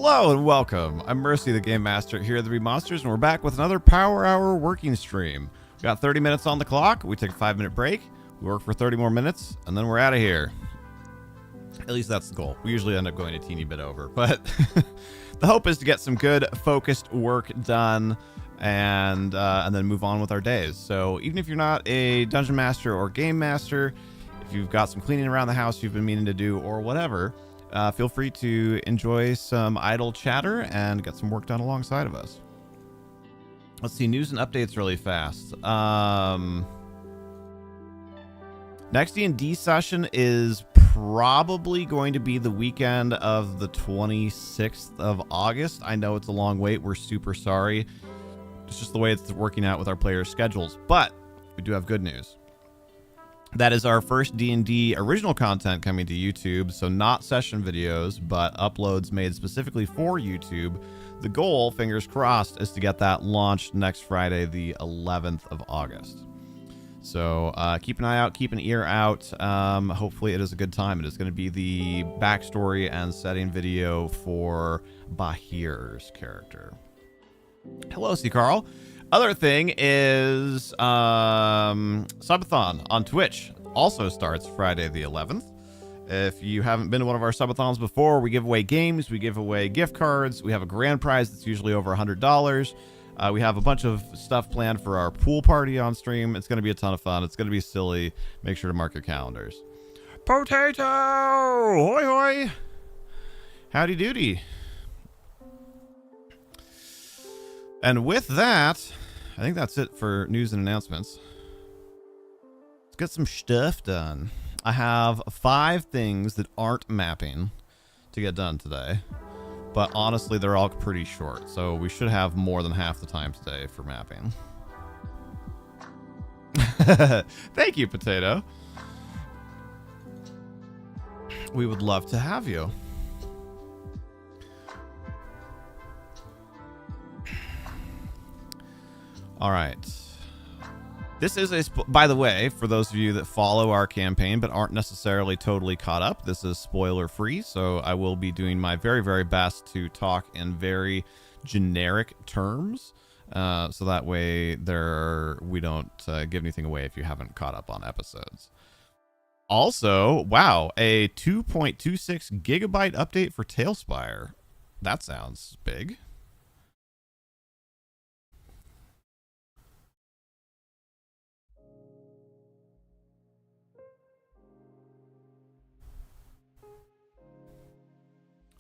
Hello and welcome. I'm Mercy, the Game Master here at HereThereBeMonsters, and we're back with another Power Hour working stream. We got 30 minutes on the clock. We take a 5-minute break. We work for 30 more minutes, and then we're out of here. At least that's the goal. We usually end up going a teeny bit over, but the hope is to get some good, focused work done and then move on with our days. So even if you're not a Dungeon Master or Game Master, if you've got some cleaning around the house you've been meaning to do or whatever, feel free to enjoy some idle chatter and get some work done alongside of us. Let's see, news and updates really fast. Next D&D session is probably going to be the weekend of the 26th of August. I know it's a long wait. We're super sorry. It's just the way it's working out with our players' schedules. But we do have good news. That is our first D&D original content coming to YouTube, so not session videos, but uploads made specifically for YouTube. The goal, fingers crossed, is to get that launched next Friday, the 11th of August. So keep an eye out, keep an ear out. Hopefully it is a good time. It is going to be the backstory and setting video for Bahir's character. Hello, C. Carl. Other thing is Subathon on Twitch also starts Friday the 11th. If you haven't been to one of our subathons before, we give away games, we give away gift cards, we have a grand prize that's usually over $100. We have a bunch of stuff planned for our pool party on stream. It's going to be a ton of fun. It's going to be silly. Make sure to mark your calendars. Potato! Hoi hoi! Howdy doody. And with that, I think that's it for news and announcements. Let's get some stuff done. I have 5 things that aren't mapping to get done today. But honestly, they're all pretty short. So we should have more than half the time today for mapping. Thank you, Potato. We would love to have you. All right. This is by the way, for those of you that follow our campaign but aren't necessarily totally caught up, this is spoiler free, so I will be doing my very, very best to talk in very generic terms, so that way we don't give anything away if you haven't caught up on episodes. Also, wow, a 2.26 gigabyte update for Tailspire. That sounds big.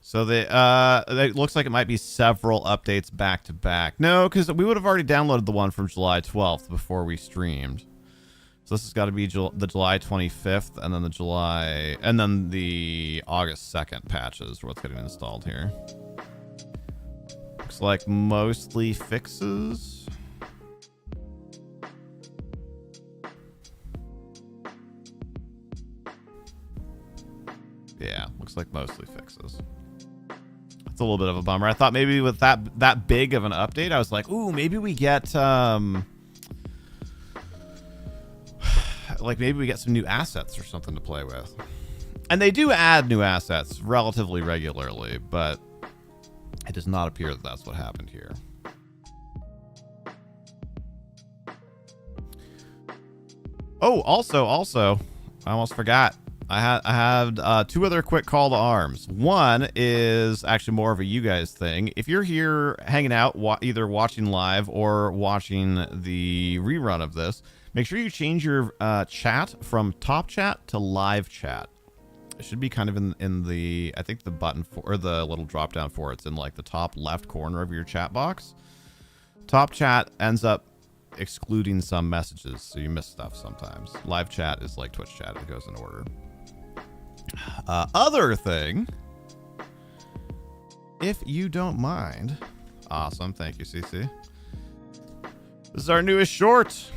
So it looks like it might be several updates back to back. No, because we would have already downloaded the one from July 12th before we streamed. So this has got to be the July 25th and then the August 2nd patches are what's getting installed here. Looks like mostly fixes. Yeah, looks like mostly fixes. It's a little bit of a bummer. I thought maybe with that big of an update, I was like, ooh, maybe we get like maybe we get some new assets or something to play with. And they do add new assets relatively regularly, but it does not appear that that's what happened here. Oh, also, I almost forgot. I had 2 other quick call to arms. One is actually more of a you guys thing. If you're here hanging out, either watching live or watching the rerun of this, make sure you change your chat from top chat to live chat. It should be kind of in the, I think the button for, or the little drop down for it's in like the top left corner of your chat box. Top chat ends up excluding some messages, so you miss stuff sometimes. Live chat is like Twitch chat. It goes in order. Other thing, if you don't mind. Awesome. Thank you, CC. This is our newest short.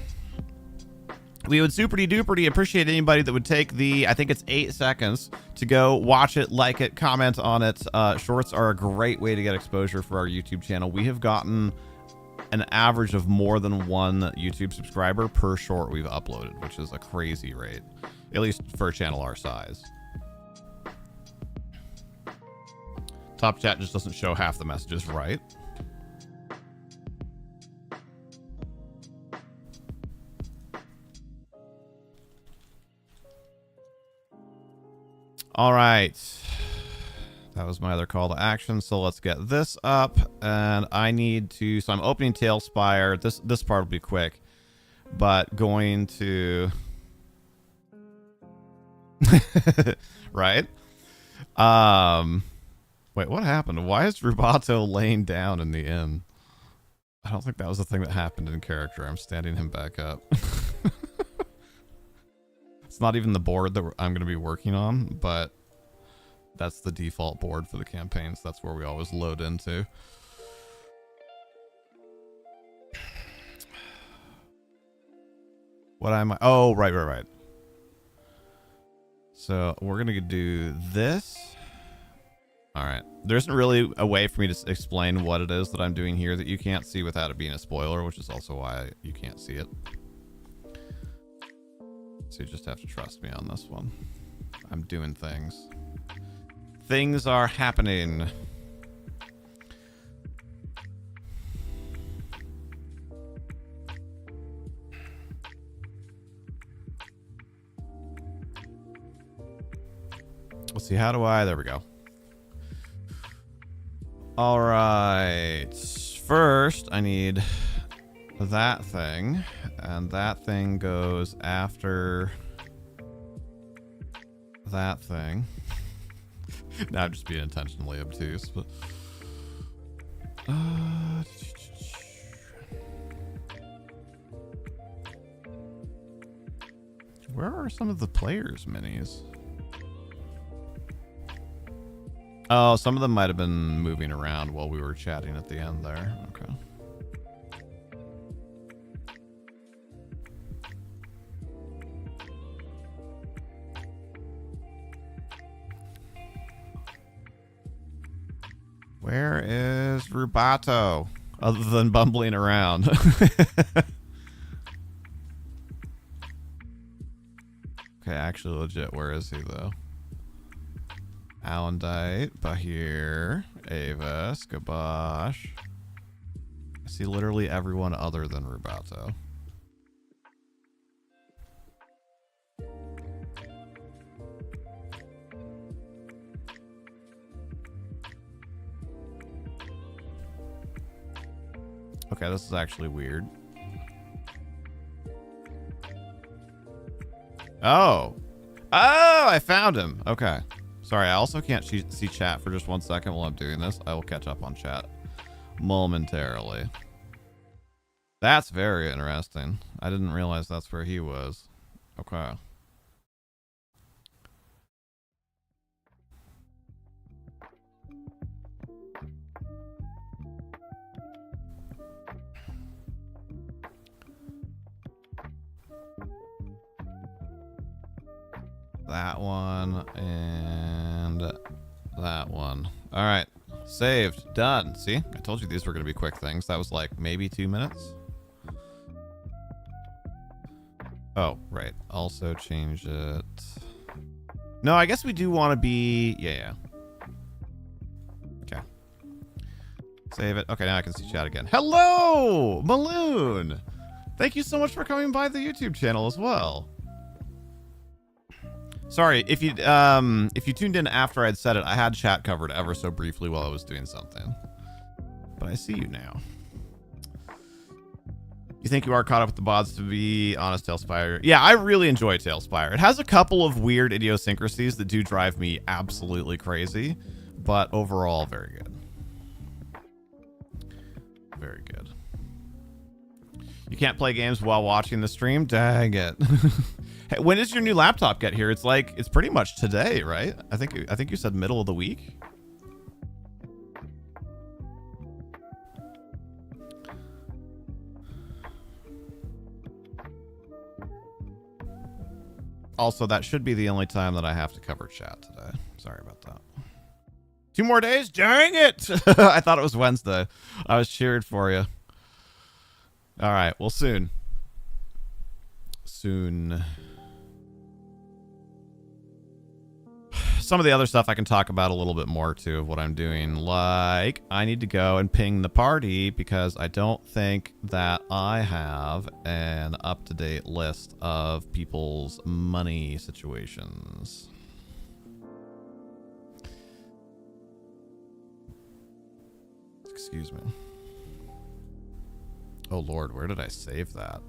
We would super-duper appreciate anybody that would take the, I think it's 8 seconds, to go watch it, like it, comment on it. Shorts are a great way to get exposure for our YouTube channel. We have gotten an average of more than 1 YouTube subscriber per short we've uploaded, which is a crazy rate, at least for a channel our size. Top chat just doesn't show half the messages right. All right. That was my other call to action. So let's get this up. And I need to... So I'm opening Tailspire. This part will be quick. But going to... right? Wait, what happened? Why is Rubato laying down in the inn? I don't think that was the thing that happened in character. I'm standing him back up. It's not even the board that I'm going to be working on, but that's the default board for the campaigns. That's where we always load into. What am I? Oh, right. So we're going to do this. All right. There isn't really a way for me to explain what it is that I'm doing here that you can't see without it being a spoiler, which is also why you can't see it. So you just have to trust me on this one. I'm doing things. Things are happening. Let's see, how do I... There we go. All right. First, I need that thing. And that thing goes after that thing. Now I'm just being intentionally obtuse, but... where are some of the players' minis? Oh, some of them might have been moving around while we were chatting at the end there. Okay. Where is Rubato? Other than bumbling around. Okay, actually legit, where is he though? Alendite, Bahir, Avis, Gabosh. I see literally everyone other than Rubato. Okay, this is actually weird. Oh, I found him. Okay. Sorry, I also can't see chat for just 1 second while I'm doing this. I will catch up on chat momentarily. That's very interesting. I didn't realize that's where he was. Okay. That one and that one. All right, saved, done. See, I told you these were going to be quick things. That was like maybe 2 minutes. Oh, right. Also change it. No, I guess we do want to be, yeah. Okay. Save it. Okay, now I can see chat again. Hello, Maloon. Thank you so much for coming by the YouTube channel as well. Sorry, if you tuned in after I'd said it, I had chat covered ever so briefly while I was doing something. But I see you now. You think you are caught up with the bots, to be honest, Tailspire? Yeah, I really enjoy Tailspire. It has a couple of weird idiosyncrasies that do drive me absolutely crazy, but overall, very good. Very good. You can't play games while watching the stream? Dang it. Hey, when does your new laptop get here? It's like, it's pretty much today, right? I think you said middle of the week. Also, that should be the only time that I have to cover chat today. Sorry about that. 2 more days? Dang it! I thought it was Wednesday. I was cheered for you. All right, well, soon. some of the other stuff I can talk about a little bit more too of what I'm doing. Like, I need to go and ping the party because I don't think that I have an up-to-date list of people's money situations. Excuse me. Oh Lord, where did I save that?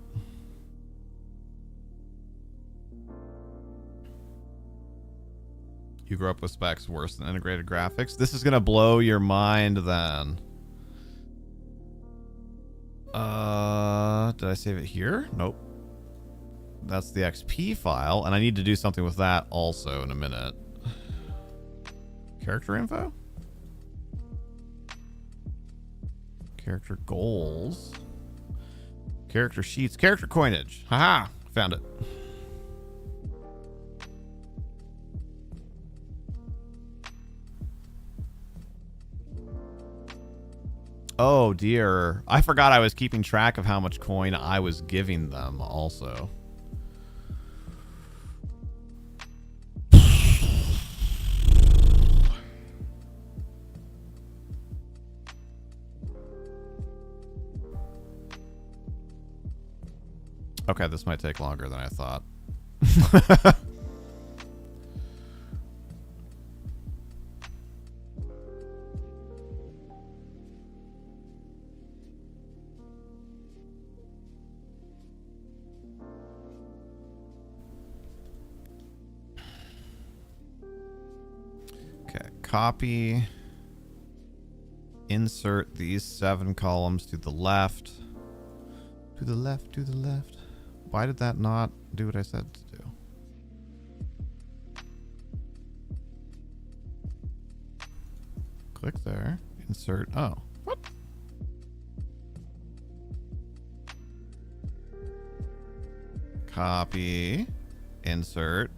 You grew up with specs worse than integrated graphics? This is gonna blow your mind then. Did I save it here? Nope. That's the XP file, and I need to do something with that also in a minute. Character info? Character goals. Character sheets. Character coinage. Haha! Found it. Oh dear. I forgot I was keeping track of how much coin I was giving them also. Okay, this might take longer than I thought. Okay, copy. Insert these 7 columns to the left. To the left, to the left. Why did that not do what I said to do? Click there. Insert. Oh, what? Copy. Insert.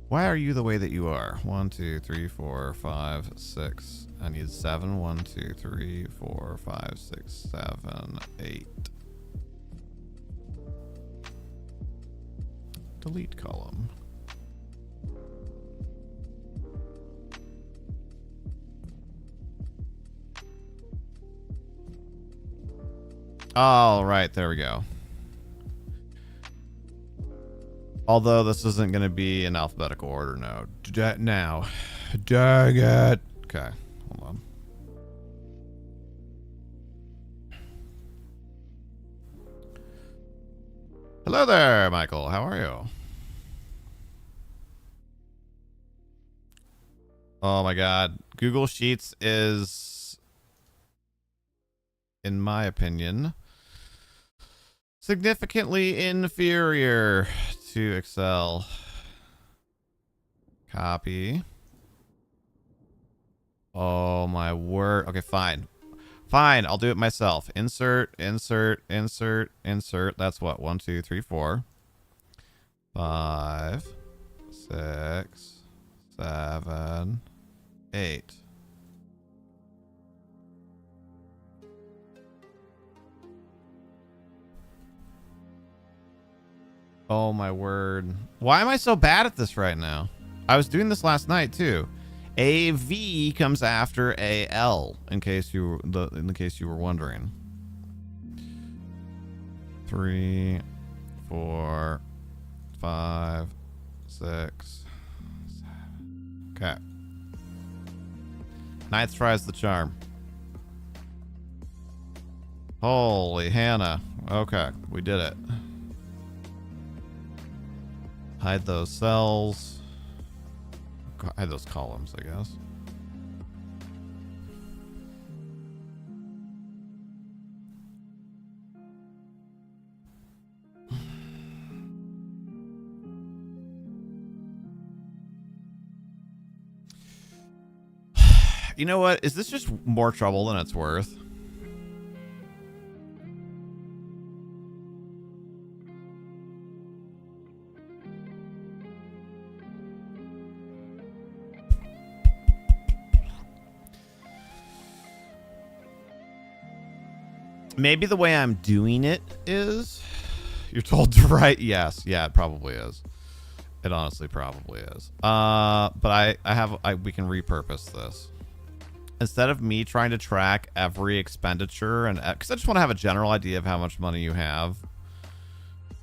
Why are you the way that you are? 1, 2, 3, 4, 5, 6. I need 7. 1, 2, 3, 4, 5, 6, 7, 8. Delete column. All right, there we go. Although this isn't going to be in alphabetical order now. Now. Dang it. Okay, hold on. Hello there, Michael. How are you? Oh my God. Google Sheets is, in my opinion, significantly inferior to Excel. Copy. Oh my word. Okay, fine. Fine, I'll do it myself. Insert, insert, insert, insert. That's what? 1, 2, 3, 4. 5, 6, 7, 8. Oh my word. Why am I so bad at this right now? I was doing this last night too. A V comes after a L in case you were wondering. 3, 4, 5, 6, 7. Okay. Ninth tries the charm. Holy Hannah. Okay, we did it. Hide those cells. Hide those columns, I guess. You know what? Is this just more trouble than it's worth? Maybe the way I'm doing it is, You're told to write yes. Yeah, it probably is. It honestly probably is. But we can repurpose this. Instead of me trying to track every expenditure, and because I just want to have a general idea of how much money you have,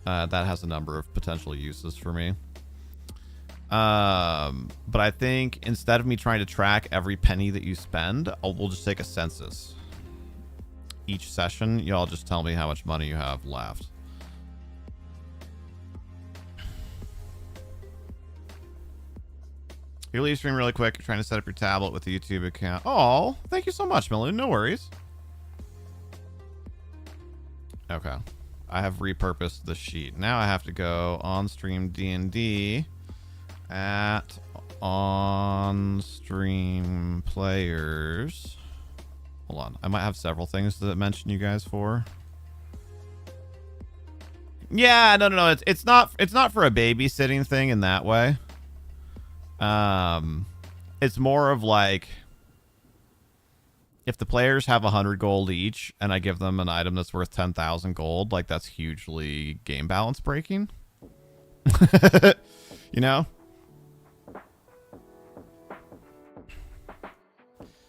that has a number of potential uses for me. But I think instead of me trying to track every penny that you spend, we'll just take a census. Each session, y'all just tell me how much money you have left. Your leave stream really quick. You're trying to set up your tablet with the YouTube account. Oh, thank you so much, Millie. No worries. Okay. I have repurposed the sheet. Now I have to go on stream D&D at on stream players. Hold on. I might have several things to mention you guys for. Yeah, no. It's not for a babysitting thing in that way. It's more of like if the players have 100 gold each and I give them an item that's worth 10,000 gold, like that's hugely game balance breaking. You know?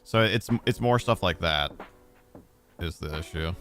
So it's more stuff like that is the issue.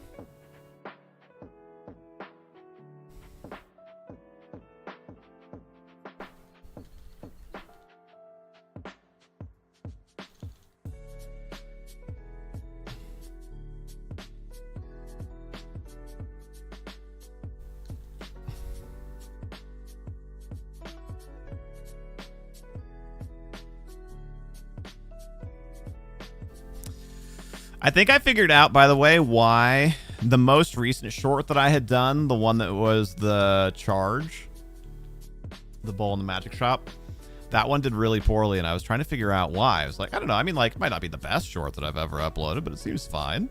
I think I figured out, by the way, why the most recent short that I had done, the one that was the charge, the bowl in the magic shop, that one did really poorly, and I was trying to figure out why. I was like, I don't know. I mean, like, it might not be the best short that I've ever uploaded, but it seems fine.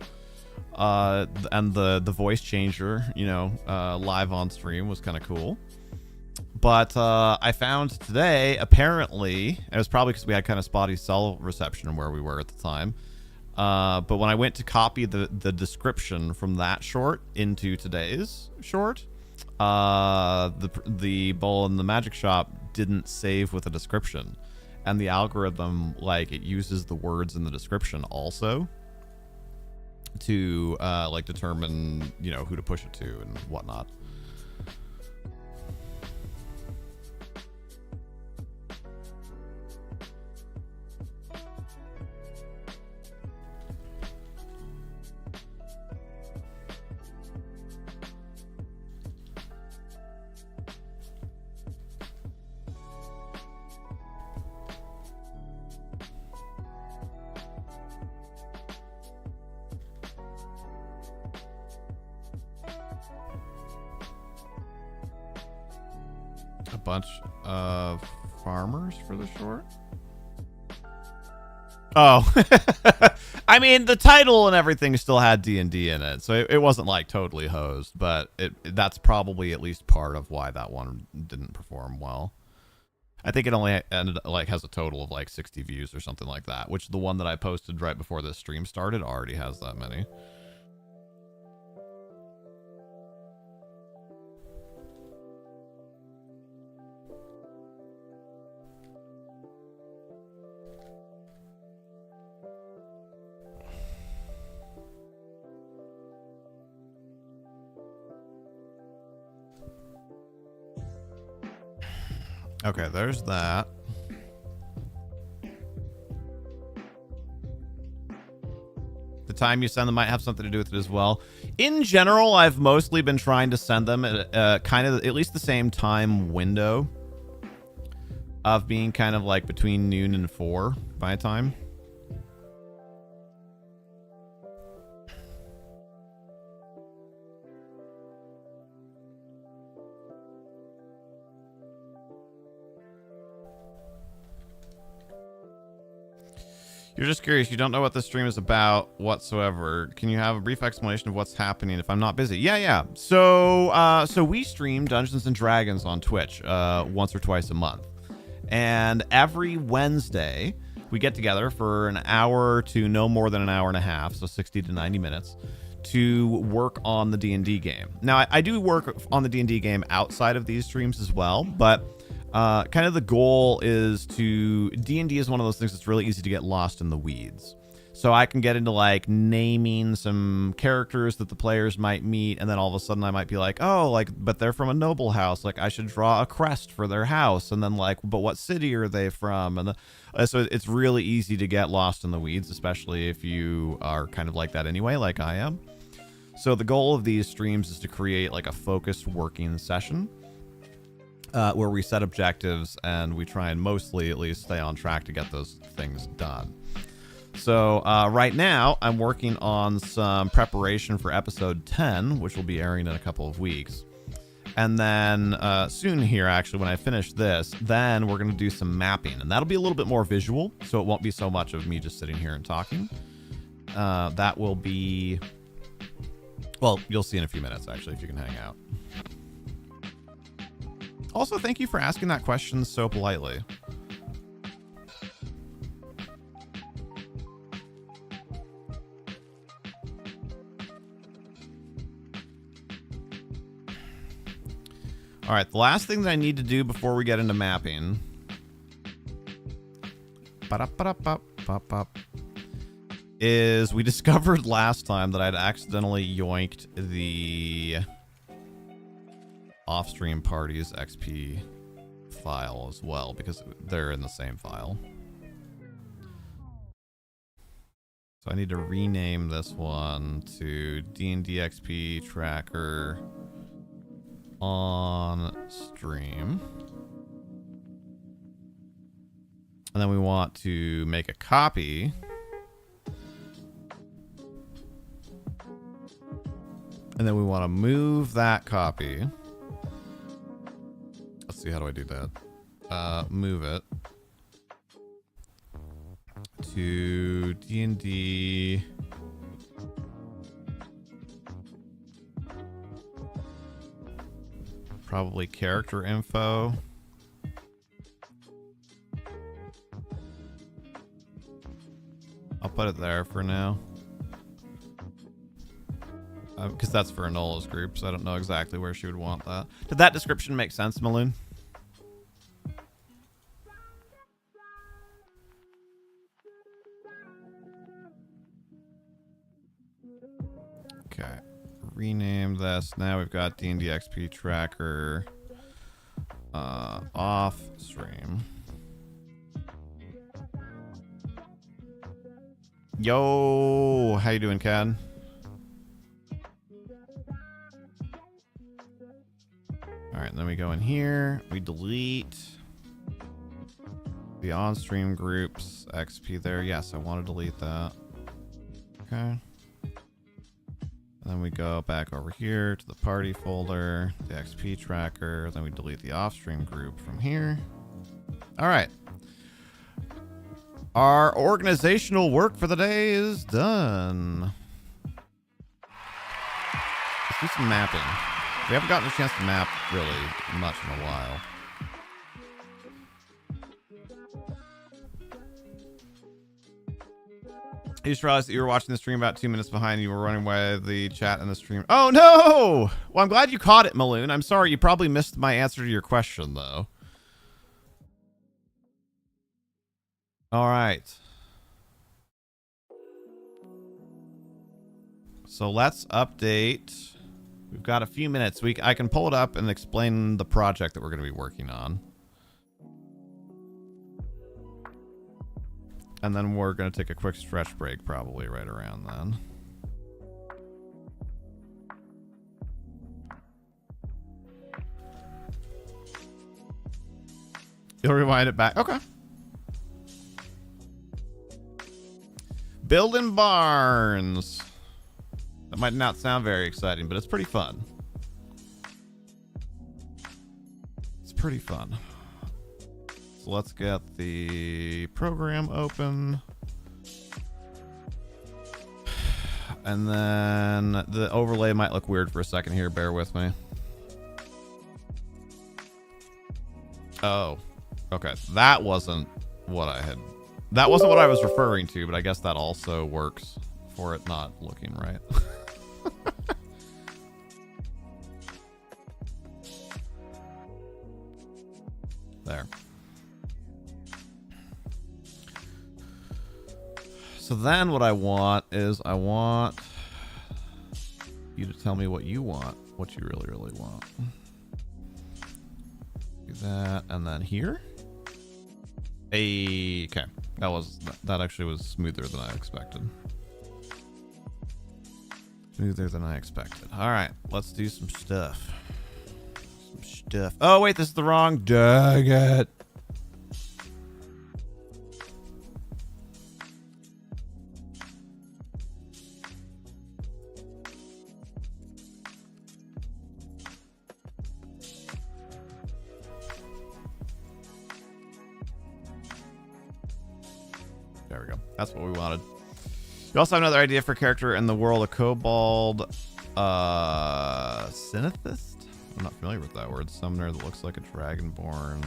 And the voice changer, you know, live on stream was kind of cool. But I found today, apparently, it was probably because we had kind of spotty cell reception where we were at the time. But when I went to copy the description from that short into today's short, the bowl in the magic shop didn't save with a description, and the algorithm, like, it uses the words in the description also to like determine, you know, who to push it to and whatnot. Bunch of farmers for the short. Oh, I mean, the title and everything still had D&D in it, so it wasn't like totally hosed, but that's probably at least part of why that one didn't perform well. I think it only ended like has a total of like 60 views or something like that, which the one that I posted right before this stream started already has that many. Okay, there's that. The time you send them might have something to do with it as well. In general, I've mostly been trying to send them at kind of at least the same time window of being kind of like between noon and 4 by time. You're just curious. You don't know what this stream is about whatsoever. Can you have a brief explanation of what's happening if I'm not busy? Yeah. So we stream Dungeons and Dragons on Twitch once or twice a month. And every Wednesday, we get together for an hour to no more than an hour and a half, so 60 to 90 minutes, to work on the D&D game. Now, I do work on the D&D game outside of these streams as well, but kind of the goal is to... D&D is one of those things that's really easy to get lost in the weeds. So I can get into like naming some characters that the players might meet, and then all of a sudden I might be like, oh, like, but they're from a noble house. Like I should draw a crest for their house, and then like, but what city are they from? And so it's really easy to get lost in the weeds, especially if you are kind of like that anyway, like I am. So the goal of these streams is to create like a focused working session where we set objectives and we try and mostly at least stay on track to get those things done. So right now I'm working on some preparation for episode 10, which will be airing in a couple of weeks. And then soon here, actually, when I finish this, then we're going to do some mapping. And that'll be a little bit more visual, so it won't be so much of me just sitting here and talking. That will be... Well, you'll see in a few minutes, actually, if you can hang out. Also, thank you for asking that question so politely. All right, the last thing that I need to do before we get into mapping is we discovered last time that I'd accidentally yoinked the off-stream parties XP file as well because they're in the same file. So I need to rename this one to D&D XP tracker on stream. And then we want to make a copy. And then we want to move that copy. Let's see, how do I do that? Move it to D&D probably character info. I'll put it there for now. Because that's for Enola's group, so I don't know exactly where she would want that. Did that description make sense, Maloon? Okay. Rename this. Now we've got D&D XP tracker off stream. Yo, how you doing, Cad? All right, then we go in here. We delete the on-stream groups XP there. Yes, I want to delete that. Okay. And then we go back over here to the party folder, the XP tracker. Then we delete the off-stream group from here. All right. Our organizational work for the day is done. Let's do some mapping. We haven't gotten a chance to map really much in a while. I just realized that you were watching the stream about 2 minutes behind. You were running away the chat and the stream. Oh, no! Well, I'm glad you caught it, Maloon. I'm sorry. You probably missed my answer to your question, though. All right. So let's update. We've got a few minutes. I can pull it up and explain the project that we're going to be working on. And then we're going to take a quick stretch break probably right around then. You'll rewind it back. Okay. Building barns. That might not sound very exciting, but it's pretty fun. It's pretty fun. So let's get the program open. And then the overlay might look weird for a second here. Bear with me. Oh, okay. That wasn't what I had. That wasn't what I was referring to, but I guess that also works for it not looking right. So then what I want is I want you to tell me what you want, what you really, really want. Do that, and then here. Hey, okay. That actually was smoother than I expected. Smoother than I expected. All right, let's do some stuff. Oh, wait, this is the wrong. Dang it. There we go. That's what we wanted. We also have another idea for character in the world of Kobold. Synethist? I'm not familiar with that word. Summoner that looks like a dragonborn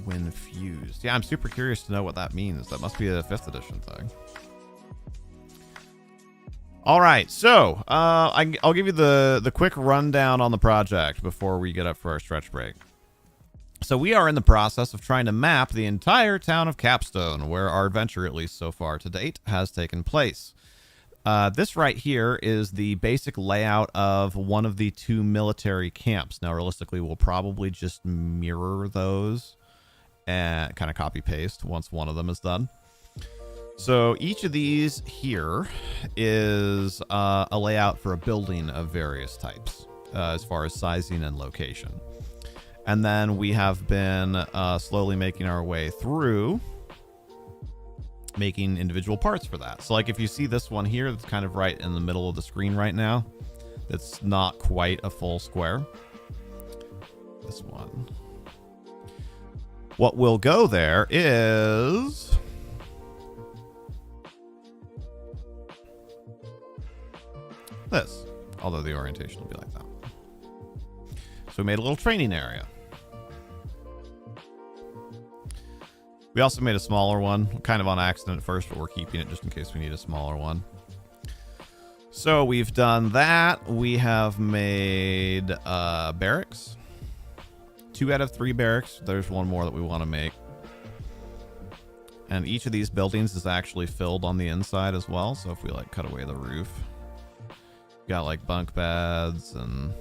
when fused. Yeah, I'm super curious to know what that means. That must be a 5th edition thing. All right, so I'll give you the quick rundown on the project before we get up for our stretch break. So we are in the process of trying to map the entire town of Capstone, where our adventure, at least so far to date, has taken place. This right here is the basic layout of one of the 2 military camps. Now, realistically, we'll probably just mirror those and kind of copy paste once one of them is done. So each of these here is a layout for a building of various types as far as sizing and location. And then we have been slowly making our way through making individual parts for that. So like if you see this one here that's kind of right in the middle of the screen right now, that's not quite a full square. This one. What will go there is this, although the orientation will be like that. So we made a little training area. We also made a smaller one, kind of on accident at first, but we're keeping it just in case we need a smaller one. So we've done that. We have made barracks. 2 out of 3 barracks. There's one more that we want to make. And each of these buildings is actually filled on the inside as well. So if we like cut away the roof, we got like bunk beds and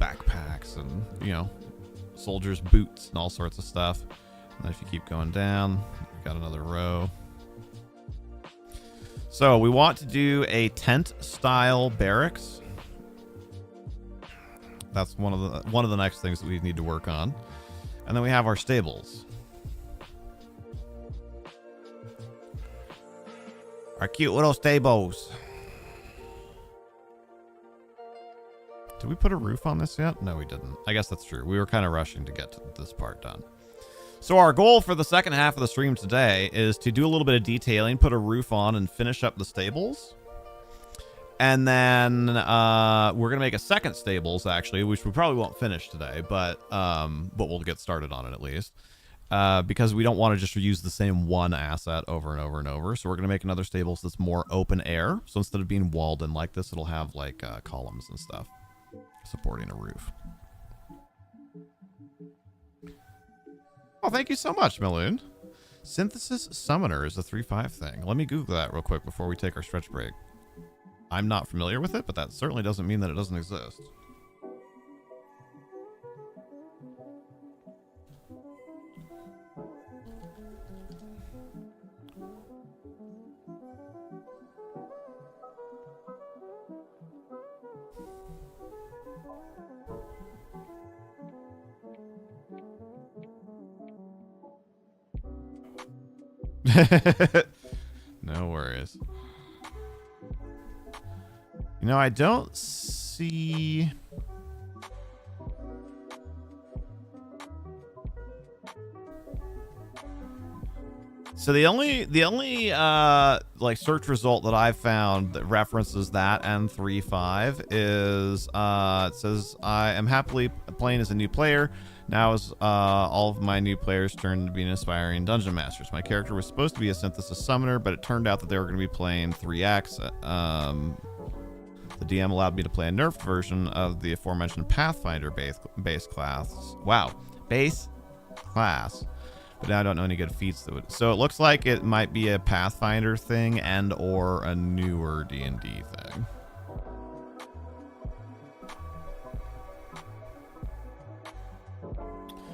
backpacks and, you know, soldiers' boots and all sorts of stuff. And then if you keep going down, we got another row. So we want to do a tent style barracks. That's one of the next things that we need to work on. And then we have our stables. Our cute little stables. Did we put a roof on this yet? No, we didn't. I guess that's true. We were kind of rushing to get this part done. So our goal for the second half of the stream today is to do a little bit of detailing, put a roof on, and finish up the stables. And then we're going to make a second stables, actually, which we probably won't finish today, but we'll get started on it at least. Because we don't want to just reuse the same one asset over and over and over. So we're going to make another stables that's more open air. So instead of being walled in like this, it'll have like columns and stuff supporting a roof. Oh, thank you so much, Meloon. Synthesis Summoner is a 3-5 thing. Let me Google that real quick before we take our stretch break. I'm not familiar with it, but that certainly doesn't mean that it doesn't exist. No worries. You know, I don't see... So the only like search result that I've found that references that N35 is it says I am happily playing as a new player. Now is all of my new players turned to be an aspiring dungeon masters. My character was supposed to be a synthesis summoner, but it turned out that they were going to be playing 3X. The DM allowed me to play a nerfed version of the aforementioned Pathfinder base class. Wow, base class. But now I don't know any good feats that would. So it looks like it might be a Pathfinder thing and or a newer D&D thing.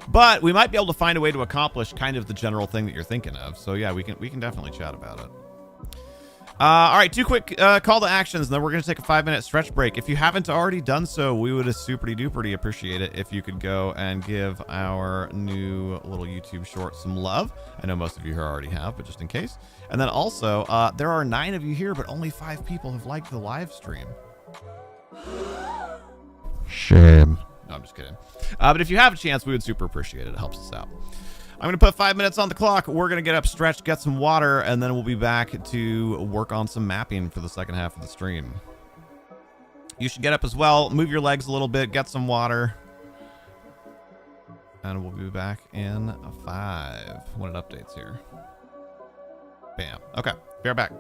But we might be able to find a way to accomplish kind of the general thing that you're thinking of. So yeah, we can definitely chat about it. All right, 2 quick call to actions, and then we're going to take a 5-minute stretch break. If you haven't already done so, we would super-duper appreciate it if you could go and give our new little YouTube short some love. I know most of you here already have, but just in case. And then also, there are 9 of you here, but only 5 people have liked the live stream. Shame. No, I'm just kidding. But if you have a chance, we would super appreciate it. It helps us out. I'm going to put 5 minutes on the clock. We're going to get up, stretch, get some water, and then we'll be back to work on some mapping for the second half of the stream. You should get up as well, move your legs a little bit, get some water, and we'll be back in 5 when it updates here. Bam. Okay, be right back.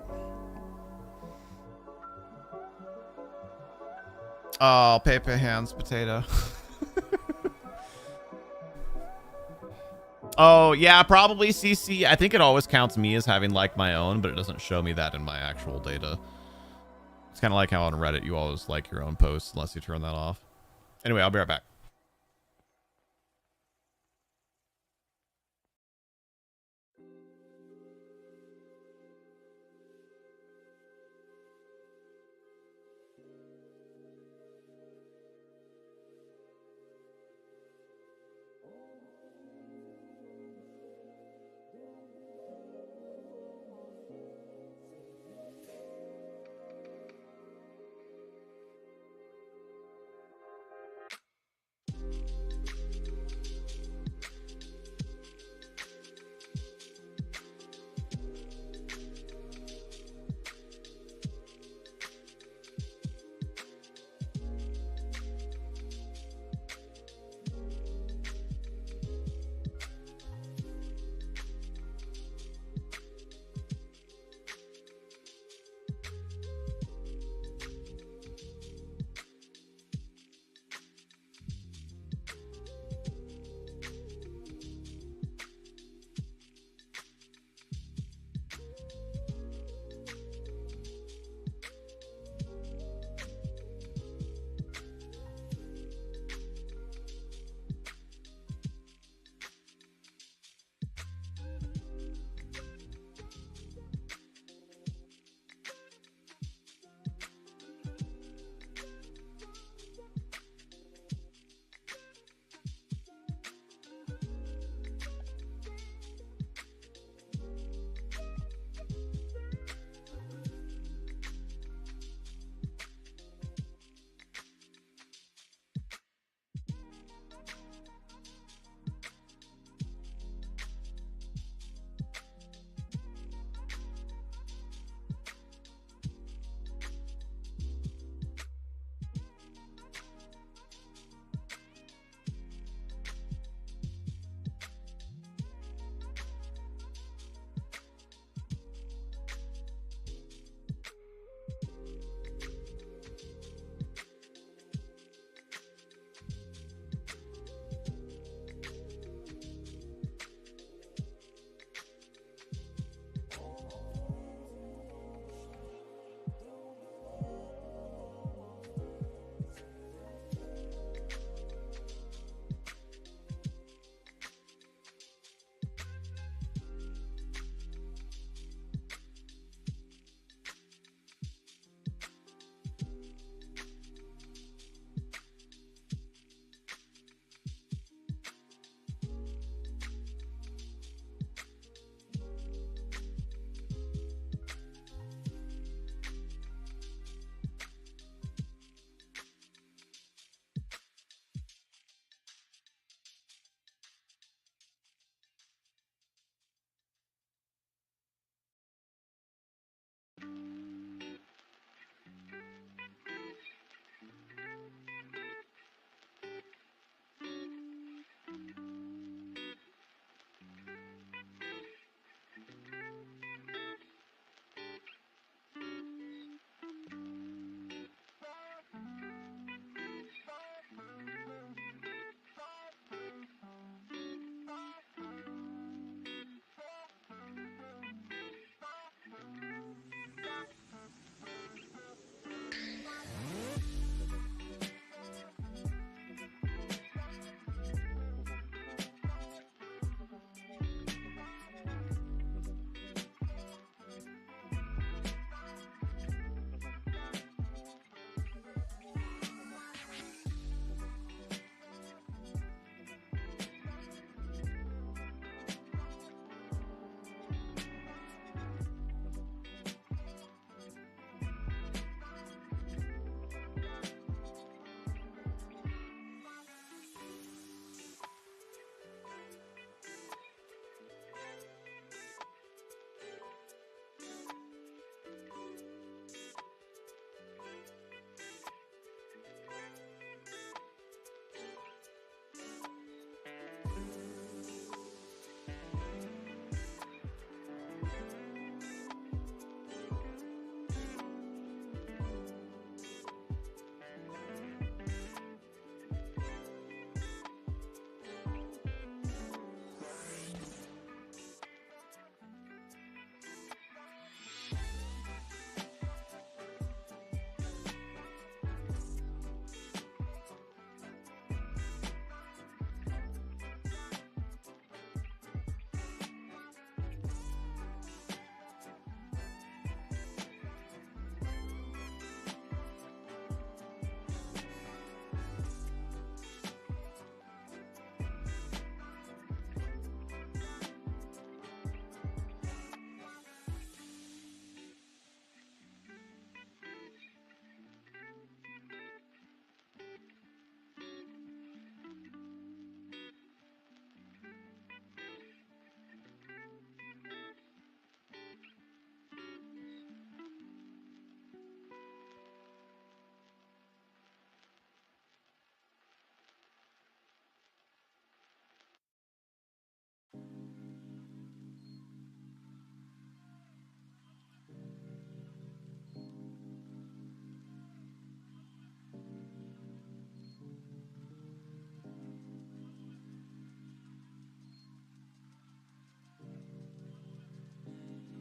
Oh, Pepe hands potato. Oh, yeah, probably CC. I think it always counts me as having liked my own, but it doesn't show me that in my actual data. It's kind of like how on Reddit you always like your own posts unless you turn that off. Anyway, I'll be right back.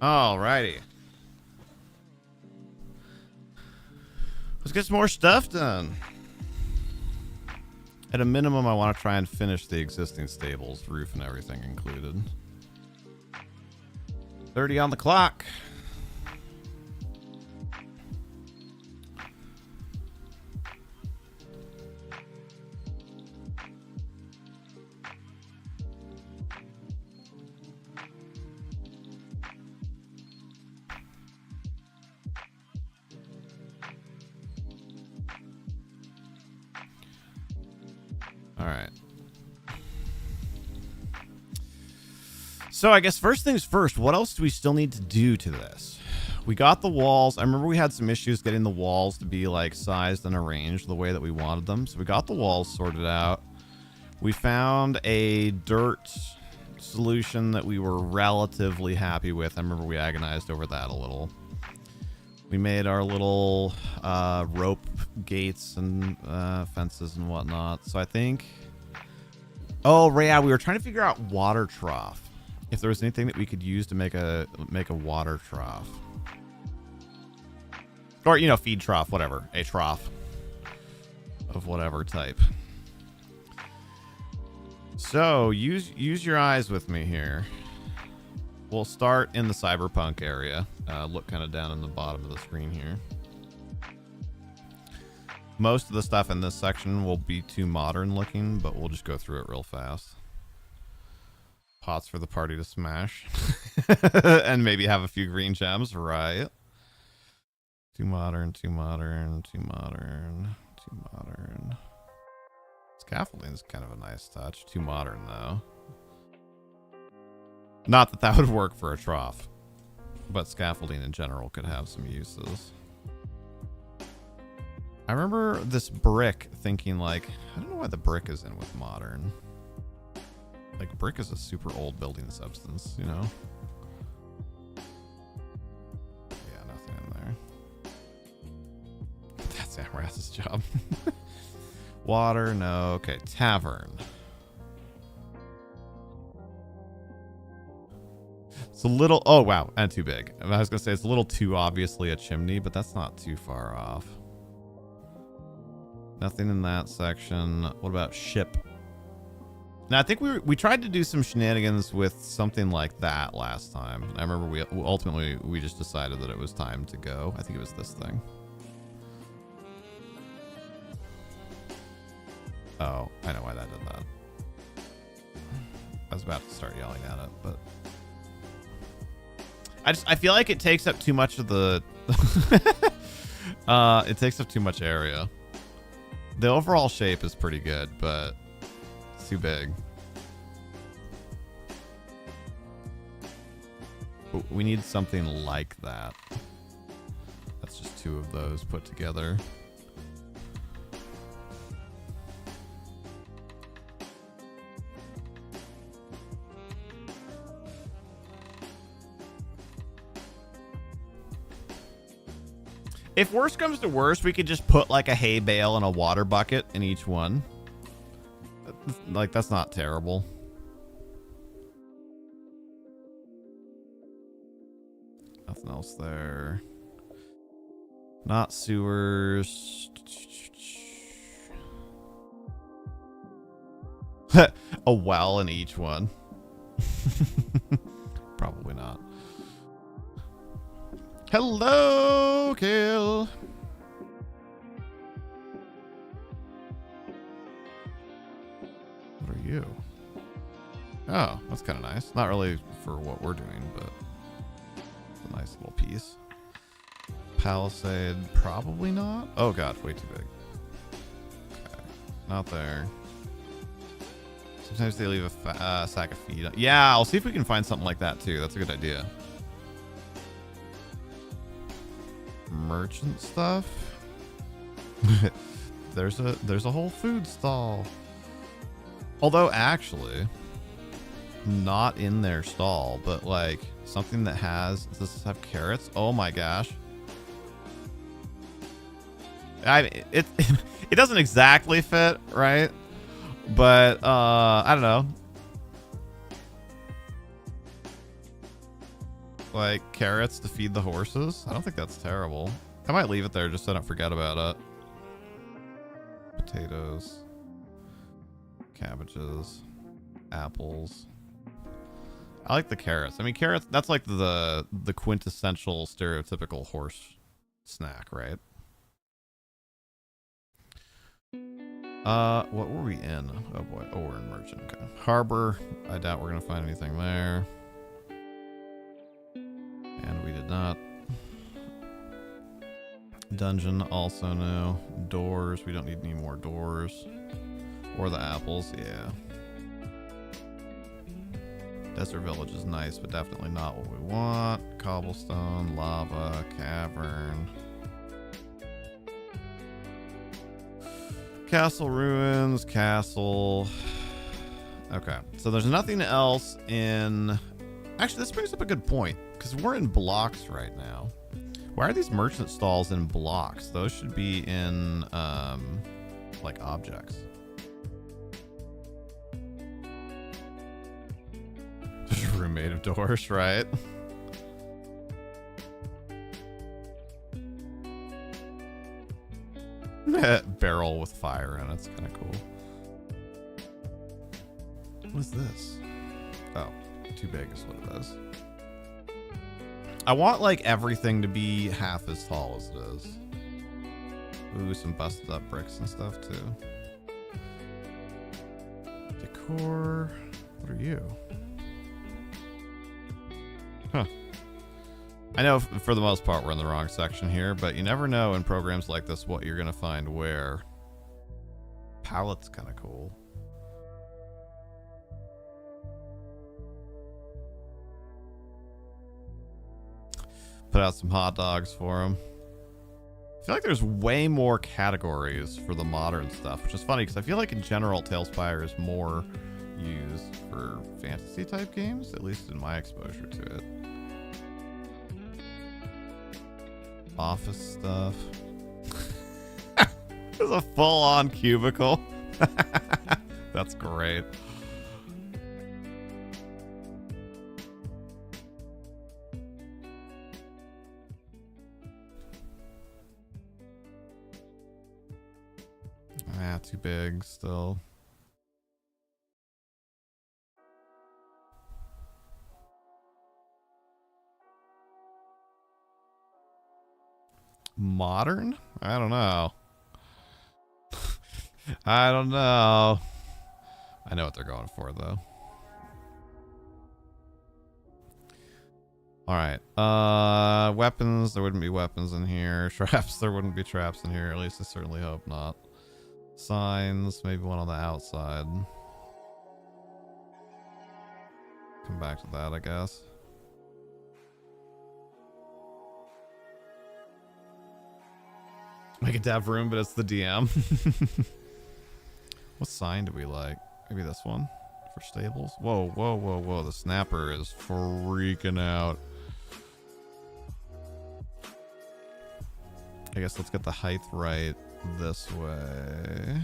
Alrighty. Let's get some more stuff done. At a minimum, I want to try and finish the existing stables, roof and everything included. 30 on the clock. All right. So I guess first things first, what else do we still need to do to this? We got the walls. I remember we had some issues getting the walls to be like sized and arranged the way that we wanted them. So we got the walls sorted out. We found a dirt solution that we were relatively happy with. I remember we agonized over that a little. We made our little rope gates and fences and whatnot. So I think... Oh, yeah, we were trying to figure out water trough. If there was anything that we could use to make a water trough. Or, you know, feed trough, whatever. A trough of whatever type. So, use your eyes with me here. We'll start in the cyberpunk area. Look kind of down in the bottom of the screen here. Most of the stuff in this section will be too modern looking, but we'll just go through it real fast. Pots for the party to smash. And maybe have a few green gems, right? Too modern, too modern, too modern, too modern. Scaffolding is kind of a nice touch. Too modern, though. Not that would work for a trough, but scaffolding in general could have some uses. I remember this brick thinking like, I don't know why the brick is in with modern. Like, brick is a super old building substance, you know? Yeah, nothing in there. That's Amarath's job. Water, no. Okay, tavern. It's a little... Oh, wow. And too big. I was going to say it's a little too obviously a chimney, but that's not too far off. Nothing in that section. What about ship? Now, I think we tried to do some shenanigans with something like that last time. I remember we ultimately just decided that it was time to go. I think it was this thing. Oh, I know why that did that. I was about to start yelling at it, but... I feel like it takes up too much of the... it takes up too much area. The overall shape is pretty good, but it's too big. We need something like that. That's just two of those put together. If worst comes to worst, we could just put like a hay bale and a water bucket in each one. Like, that's not terrible. Nothing else there. Not sewers. A well in each one. Probably not. Hello, Kill. What are you? Oh, that's kind of nice. Not really for what we're doing, but it's a nice little piece. Palisade, probably not. Oh god, way too big. Okay, not there. Sometimes they leave a sack of feed. Yeah, I'll see if we can find something like that too. That's a good idea. Merchant stuff. there's a whole food stall. Although actually, not in their stall, but like something that has. Does this have carrots? Oh my gosh. It doesn't exactly fit, right? But I don't know. Like carrots to feed the horses. I don't think that's terrible. I might leave it there just so I don't forget about it. Potatoes, cabbages, apples. I like the carrots. I mean, carrots, that's like the quintessential stereotypical horse snack, right? What were we in? Oh boy. Oh, we're in merchant. Okay. Harbor. I doubt we're gonna find anything there. And we did not. Dungeon, also no. Doors. We don't need any more doors. Or the apples. Yeah. Desert Village is nice, but definitely not what we want. Cobblestone, lava, cavern. Castle ruins, castle. Okay, so there's nothing else in... Actually, this brings up a good point, because we're in blocks right now. Why are these merchant stalls in blocks? Those should be in, like, objects. There's a room made of doors, right? Barrel with fire in it. It's kind of cool. What is this? Oh, too big is what it is. I want like everything to be half as tall as it is. Ooh, some busted up bricks and stuff too. Decor. What are you? Huh. I know for the most part we're in the wrong section here, but you never know in programs like this what you're going to find where. Palette's kind of cool. Put out some hot dogs for him. I feel like there's way more categories for the modern stuff, which is funny because I feel like in general Tailspire is more used for fantasy type games, at least in my exposure to it. Office stuff. There's a full-on cubicle. That's great. Ah, too big still. Modern? I don't know. I don't know. I know what they're going for though. Alright. Weapons, there wouldn't be weapons in here. Traps, there wouldn't be traps in here. At least I certainly hope not. Signs, maybe one on the outside. Come back to that, I guess. Make a dev room, but it's the DM. What sign do we like? Maybe this one for stables. Whoa, whoa, whoa, whoa. The snapper is freaking out. I guess let's get the height right this way.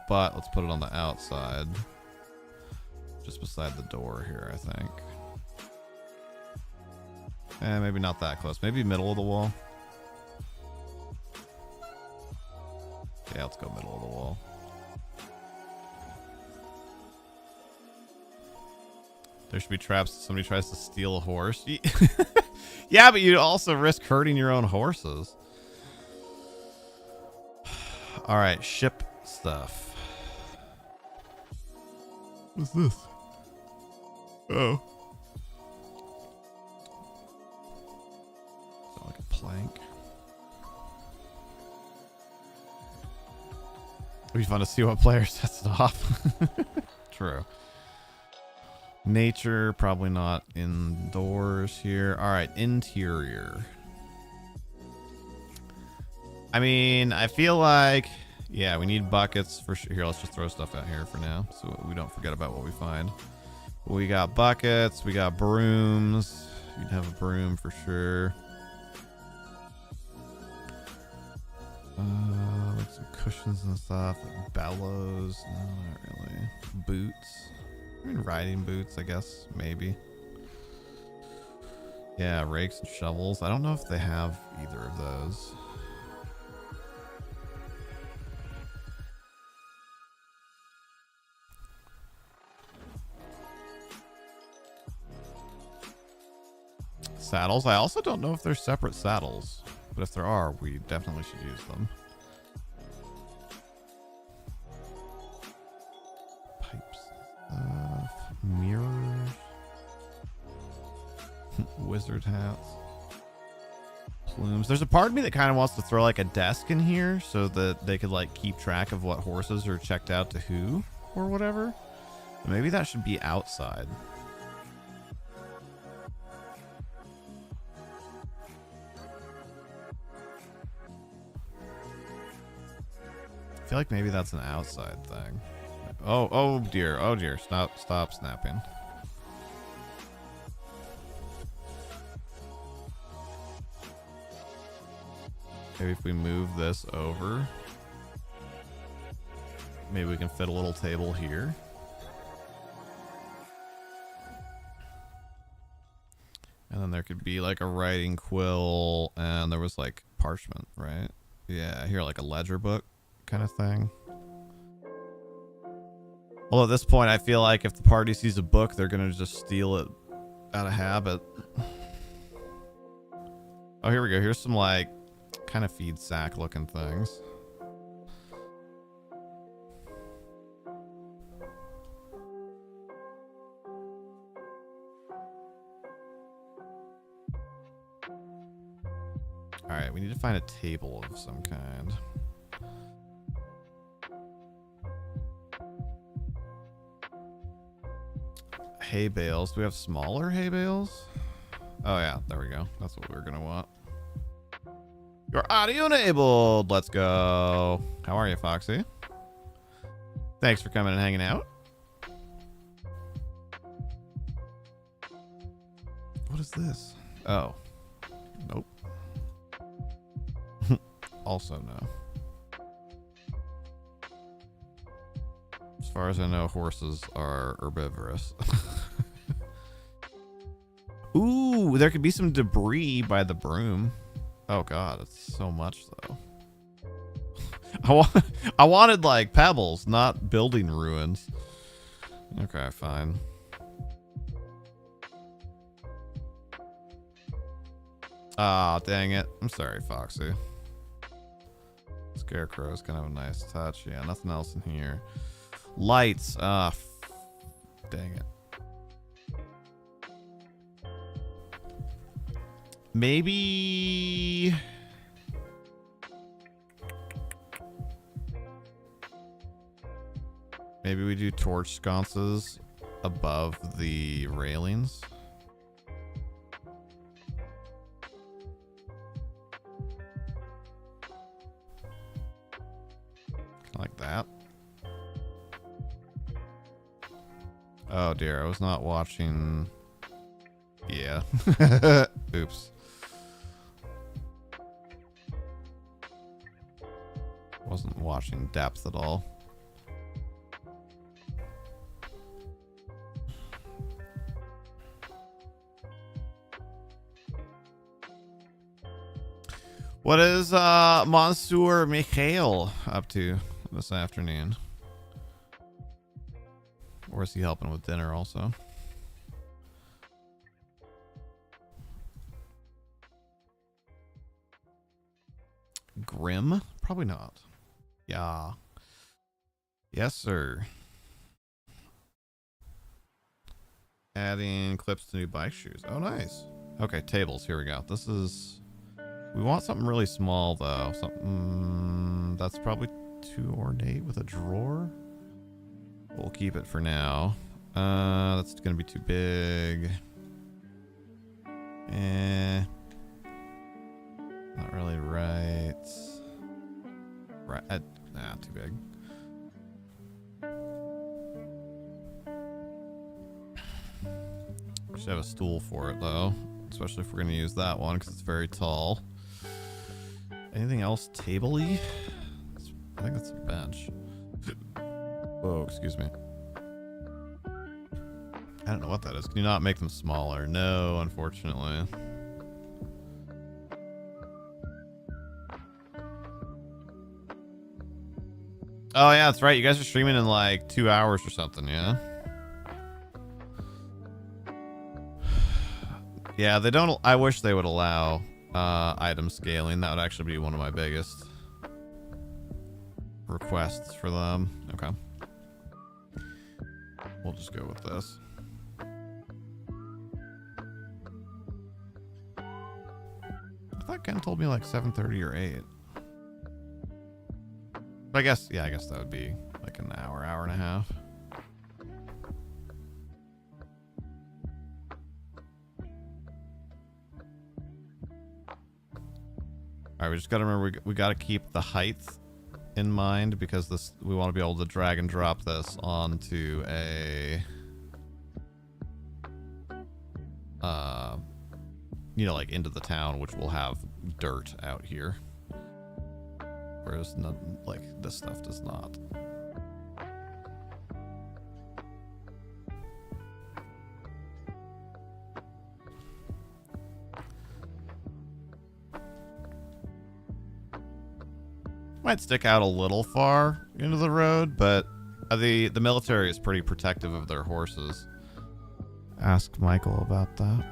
But let's put it on the outside. Just beside the door here, I think. And maybe not that close. Maybe middle of the wall. Yeah, let's go middle of the wall. There should be traps if somebody tries to steal a horse. Yeah, but you'd also risk hurting your own horses. Alright, ship stuff. What's this? Oh. Is that like a plank? It'd be fun to see what player sets it off. True. Nature, probably not indoors here. Alright, interior. I mean, I feel like... Yeah, we need buckets for sure. Here, let's just throw stuff out here for now so we don't forget about what we find. We got buckets, we got brooms. You'd have a broom for sure. Like some cushions and stuff, like bellows. No, not really. Boots. I mean, riding boots, I guess, maybe. Yeah, rakes and shovels. I don't know if they have either of those. Saddles. I also don't know if they're separate saddles, but if there are, we definitely should use them. Pipes. Mirrors. Wizard hats. Plumes. There's a part of me that kind of wants to throw like a desk in here so that they could like keep track of what horses are checked out to who or whatever. But maybe that should be outside. I feel like maybe that's an outside thing. Oh dear. Oh dear. Stop snapping. Maybe if we move this over, maybe we can fit a little table here. And then there could be like a writing quill, and there was like parchment, right? Yeah, here, like a ledger book kind of thing. Although at this point, I feel like if the party sees a book, they're going to just steal it out of habit. Oh, here we go. Here's some like kind of feed sack looking things. All right, we need to find a table of some kind. Hay bales. Do we have smaller hay bales? Oh yeah, there we go. That's what we're gonna want. You're audio enabled. Let's go. How are you, Foxy? Thanks for coming and hanging out. What is this? Oh. Nope. Also no. As far as I know, horses are herbivorous. Ooh, there could be some debris by the broom. Oh god, it's so much though. I wanted like pebbles, not building ruins. Okay, fine. Ah, dang it. I'm sorry, Foxy. Scarecrow's kind of a nice touch. Yeah, nothing else in here. Lights. Ah, dang it. Maybe we do torch sconces above the railings. Like that. Oh dear, I was not watching. Yeah. Oops. Wasn't watching depth at all. What is Monsieur Mikhail up to this afternoon? Or is he helping with dinner also? Grim? Probably not. Yeah. Yes, sir. Adding clips to new bike shoes. Oh, nice. Okay, tables. Here we go. This is... We want something really small, though. Something that's probably too ornate with a drawer. We'll keep it for now. That's going to be too big. Not really right. Right. Nah, too big. We should have a stool for it, though. Especially if we're going to use that one, because it's very tall. Anything else table-y? I think that's a bench. Oh, excuse me. I don't know what that is. Can you not make them smaller? No, unfortunately. Oh yeah, that's right. You guys are streaming in like 2 hours or something, yeah? Yeah, they don't. I wish they would allow item scaling. That would actually be one of my biggest requests for them. Okay. We'll just go with this. I thought Ken told me like 7:30 or 8. But I guess, yeah, I guess that would be like an hour, hour and a half. All right, we just got to remember we got to keep the height in mind because this we want to be able to drag and drop this onto a you know, like into the town, which will have dirt out here, whereas none, like this stuff does not. Might stick out a little far into the road, but the military is pretty protective of their horses. Ask Michael about that.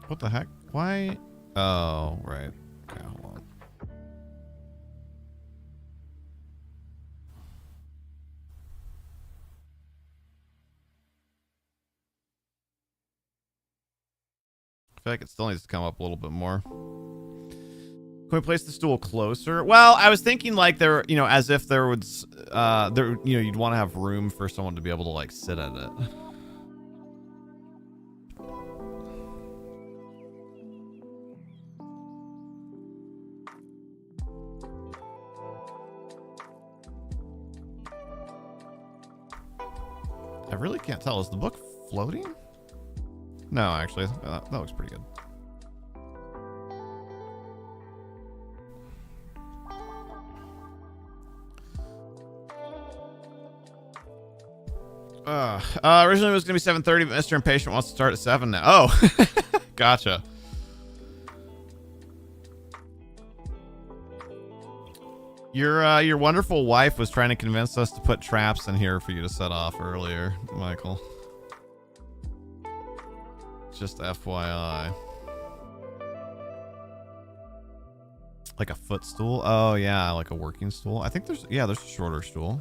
What the heck? Why? Oh, right. Okay, hold on. I feel like it still needs to come up a little bit more. Can we place the stool closer? Well, I was thinking like there, you know, as if there would, there, you know, you'd want to have room for someone to be able to like sit at it. I really can't tell. Is the book floating? No, actually, that looks pretty good. Originally it was going to be 7:30, but Mr. Impatient wants to start at 7 now. Oh, gotcha. Your wonderful wife was trying to convince us to put traps in here for you to set off earlier, Michael. Just FYI. Like a footstool? Oh yeah, like a working stool. I think there's a shorter stool.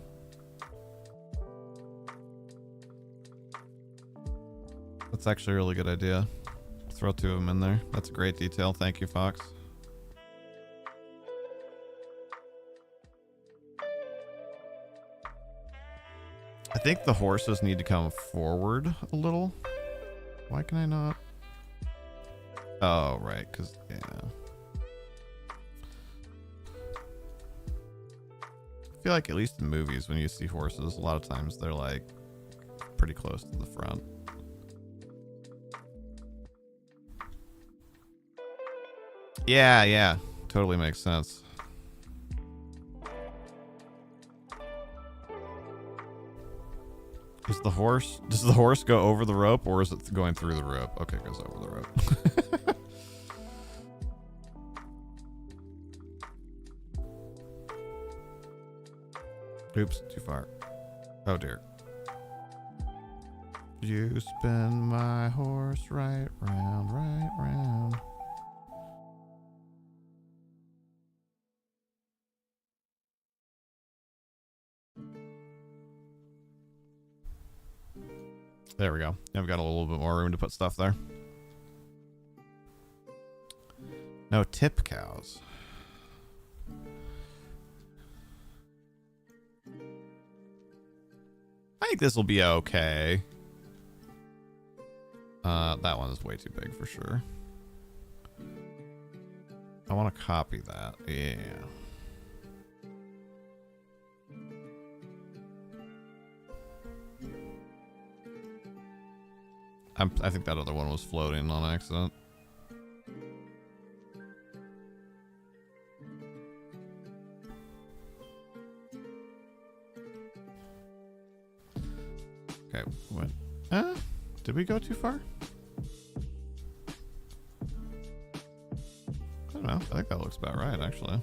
That's actually a really good idea. Throw 2 of them in there. That's a great detail. Thank you, Fox. I think the horses need to come forward a little. Why can I not? Oh, right, because, yeah. I feel like at least in movies, when you see horses, a lot of times they're like pretty close to the front. Yeah, totally makes sense. Does the horse go over the rope, or is it going through the rope? Okay, it goes over the rope. Oops, too far. Oh dear. You spin my horse right round, right round. There we go. I've got a little bit more room to put stuff there. No tip cows. I think this will be okay. That one is way too big for sure. I want to copy that. Yeah. I think that other one was floating on accident. Okay, what? Did we go too far? I don't know. I think that looks about right, actually.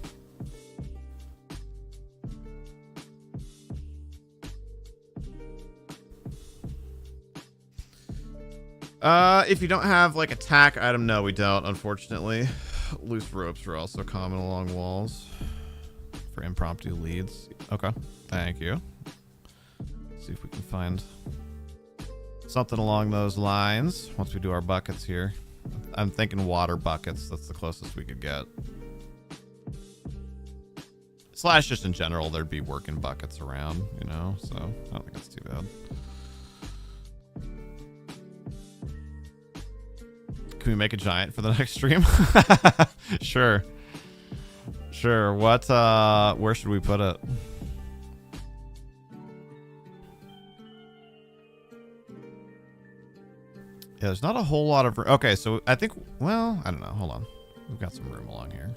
If you don't have like attack item, no, we don't, unfortunately. Loose ropes are also common along walls for impromptu leads. Okay, thank you. Let's see if we can find something along those lines once we do our buckets here. I'm thinking water buckets. That's the closest we could get. Slash just in general, there'd be working buckets around, you know, so I don't think it's too bad. Can we make a giant for the next stream? Sure. Sure. What, where should we put it? Yeah, there's not a whole lot of room. Okay, so I think, well, I don't know. Hold on. We've got some room along here.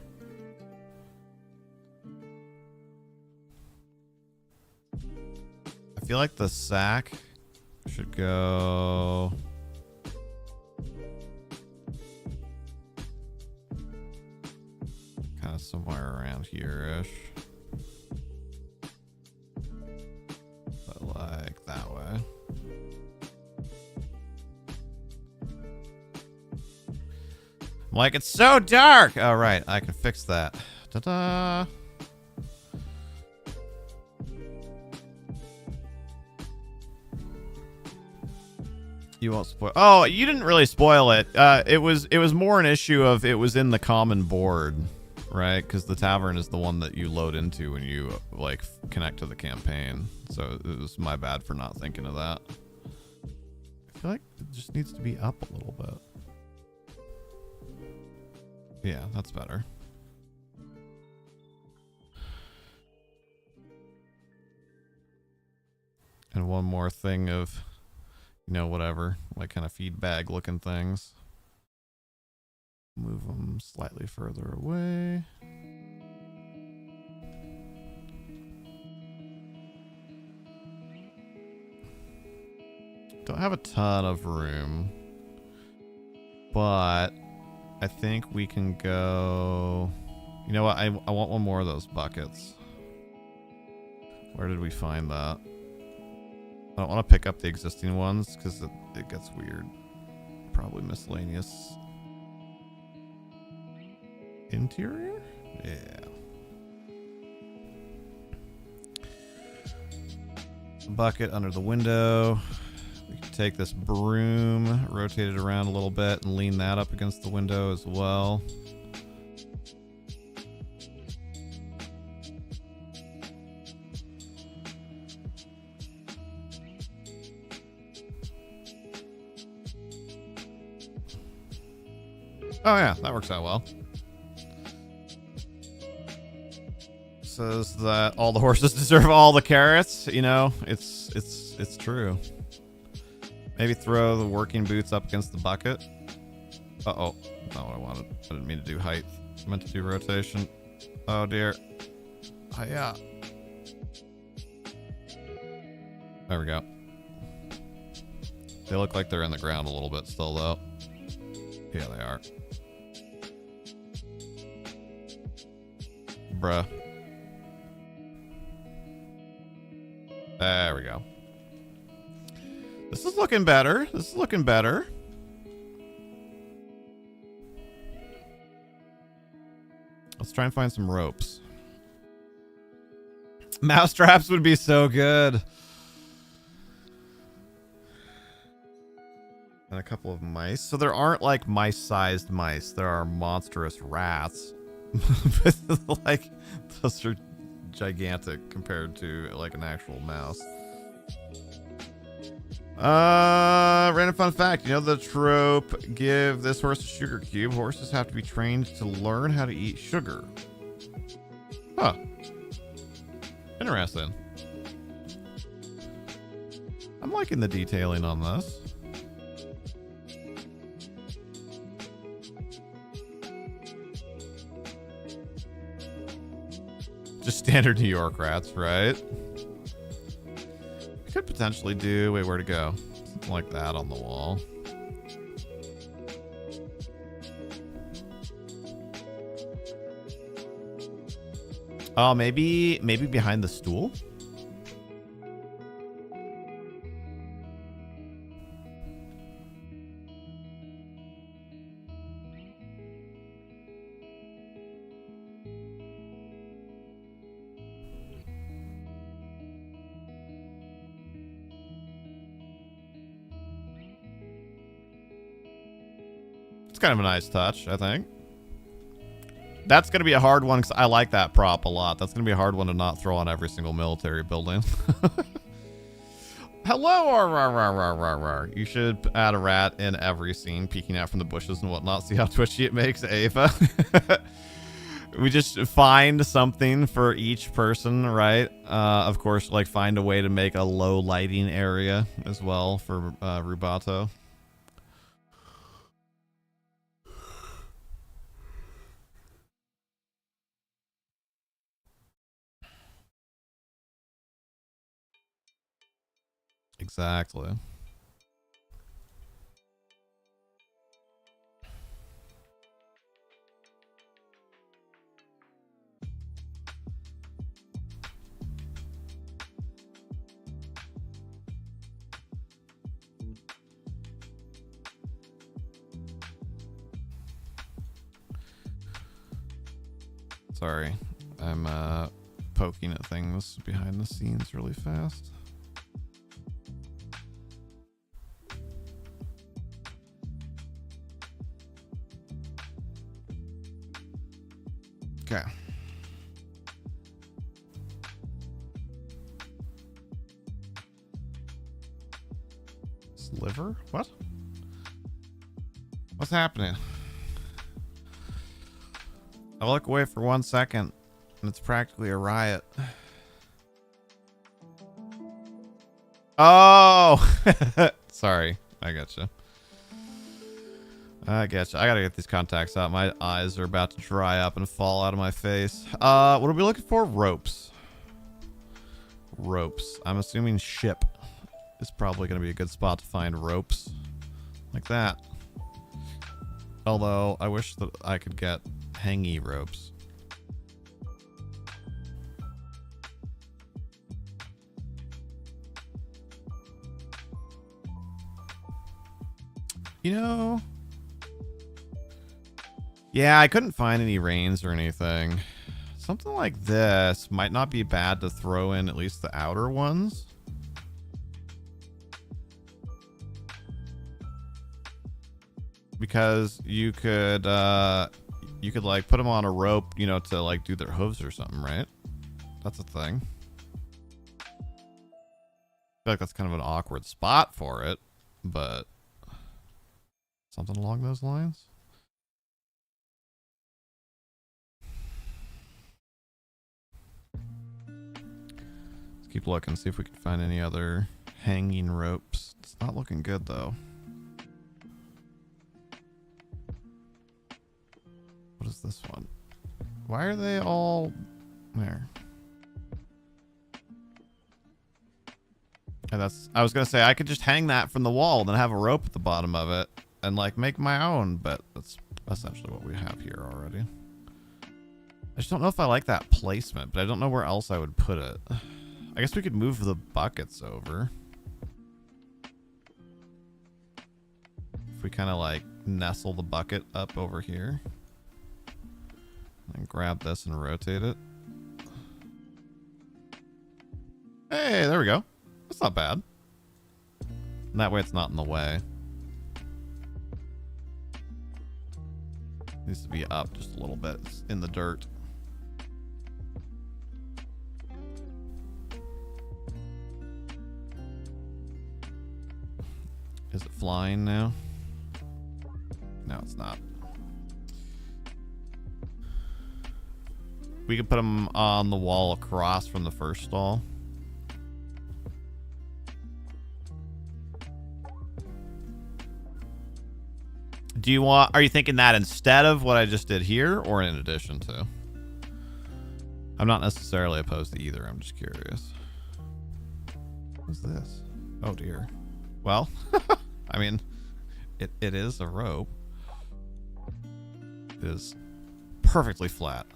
I feel like the sack should go... kind of somewhere around here-ish. But like that way. I'm like, it's so dark! Oh, right. I can fix that. Ta-da! You won't spoil. Oh, you didn't really spoil it. It was more an issue of it was in the common board, right? Because the tavern is the one that you load into when you like connect to the campaign. So it was my bad for not thinking of that. I feel like it just needs to be up a little bit. Yeah, that's better. And one more thing of, you know, whatever, like kind of feed bag looking things. Move them slightly further away. Don't have a ton of room, but I think we can go... You know what? I want one more of those buckets. Where did we find that? I don't want to pick up the existing ones because it gets weird. Probably miscellaneous. Interior? Yeah. Bucket under the window. We can take this broom, rotate it around a little bit, and lean that up against the window as well. Oh yeah, that works out well. Says that all the horses deserve all the carrots. You know, it's true. Maybe throw the working boots up against the bucket. Uh-oh. Not what I wanted. I didn't mean to do height. I meant to do rotation. Oh dear. Oh yeah. There we go. They look like they're in the ground a little bit still though. Yeah, they are. Bruh. There we go. This is looking better. This is looking better. Let's try and find some ropes. Mouse traps would be so good. And a couple of mice. So there aren't like mice-sized mice. There are monstrous rats. But like those are gigantic compared to like an actual mouse. Random fun fact. You know the trope, give this horse a sugar cube. Horses have to be trained to learn how to eat sugar. Huh. Interesting. I'm liking the detailing on this. Just standard New York rats, right? Could potentially do... Wait, where to go? Something like that on the wall. Oh, maybe behind the stool? It's kind of a nice touch, I think. That's going to be a hard one because I like that prop a lot. That's going to be a hard one to not throw on every single military building. Hello, you should add a rat in every scene, peeking out from the bushes and whatnot. See how twitchy it makes Ava. We just find something for each person, right? Of course, like find a way to make a low lighting area as well for Rubato. Exactly. Sorry, I'm poking at things behind the scenes really fast. Okay. Sliver? What? What's happening? I look away for 1 second and it's practically a riot. Oh! Sorry. I gotcha. I gotcha. I gotta get these contacts out. My eyes are about to dry up and fall out of my face. What are we looking for? Ropes. Ropes. I'm assuming ship is probably gonna be a good spot to find ropes. Like that. Although, I wish that I could get hangy ropes. You know... Yeah, I couldn't find any reins or anything. Something like this might not be bad to throw in at least the outer ones. Because you could like put them on a rope, you know, to like do their hooves or something, right? That's a thing. I feel like that's kind of an awkward spot for it, but something along those lines. Let's keep looking, see if we can find any other hanging ropes. It's not looking good though. What is this one? Why are they all there? And that's, I was gonna say I could just hang that from the wall and then have a rope at the bottom of it and like make my own, but that's essentially what we have here already. I just don't know if I like that placement, but I don't know where else I would put it. I guess we could move the buckets over. If we kind of like nestle the bucket up over here. And grab this and rotate it. Hey, there we go. That's not bad. And that way it's not in the way. Needs to be up just a little bit. It's in the dirt. Is it flying now? No, it's not. We can put them on the wall across from the first stall. Do you want, are you thinking that instead of what I just did here or in addition to? I'm not necessarily opposed to either. I'm just curious. What's this? Oh dear. Well, I mean, it is a rope. It is perfectly flat.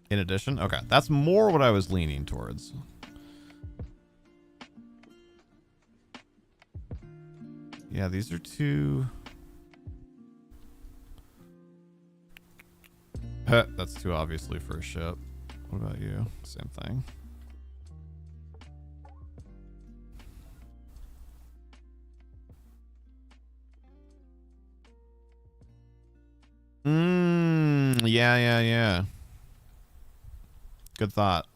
In addition, okay, that's more what I was leaning towards. Yeah, these are two. That's too obviously for a ship. What about you? Same thing. Yeah. Good thought.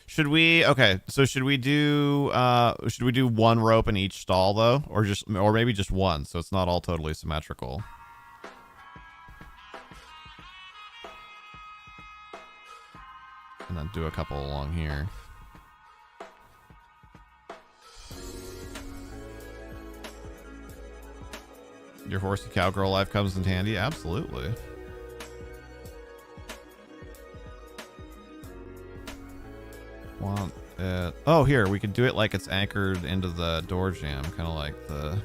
Should we, okay, so should we do one rope in each stall though? Or maybe just one, so it's not all totally symmetrical. And then do a couple along here. Your horsey cowgirl life comes in handy? Absolutely. Want it. Oh, here, we could do it like it's anchored into the door jamb, kind of like the,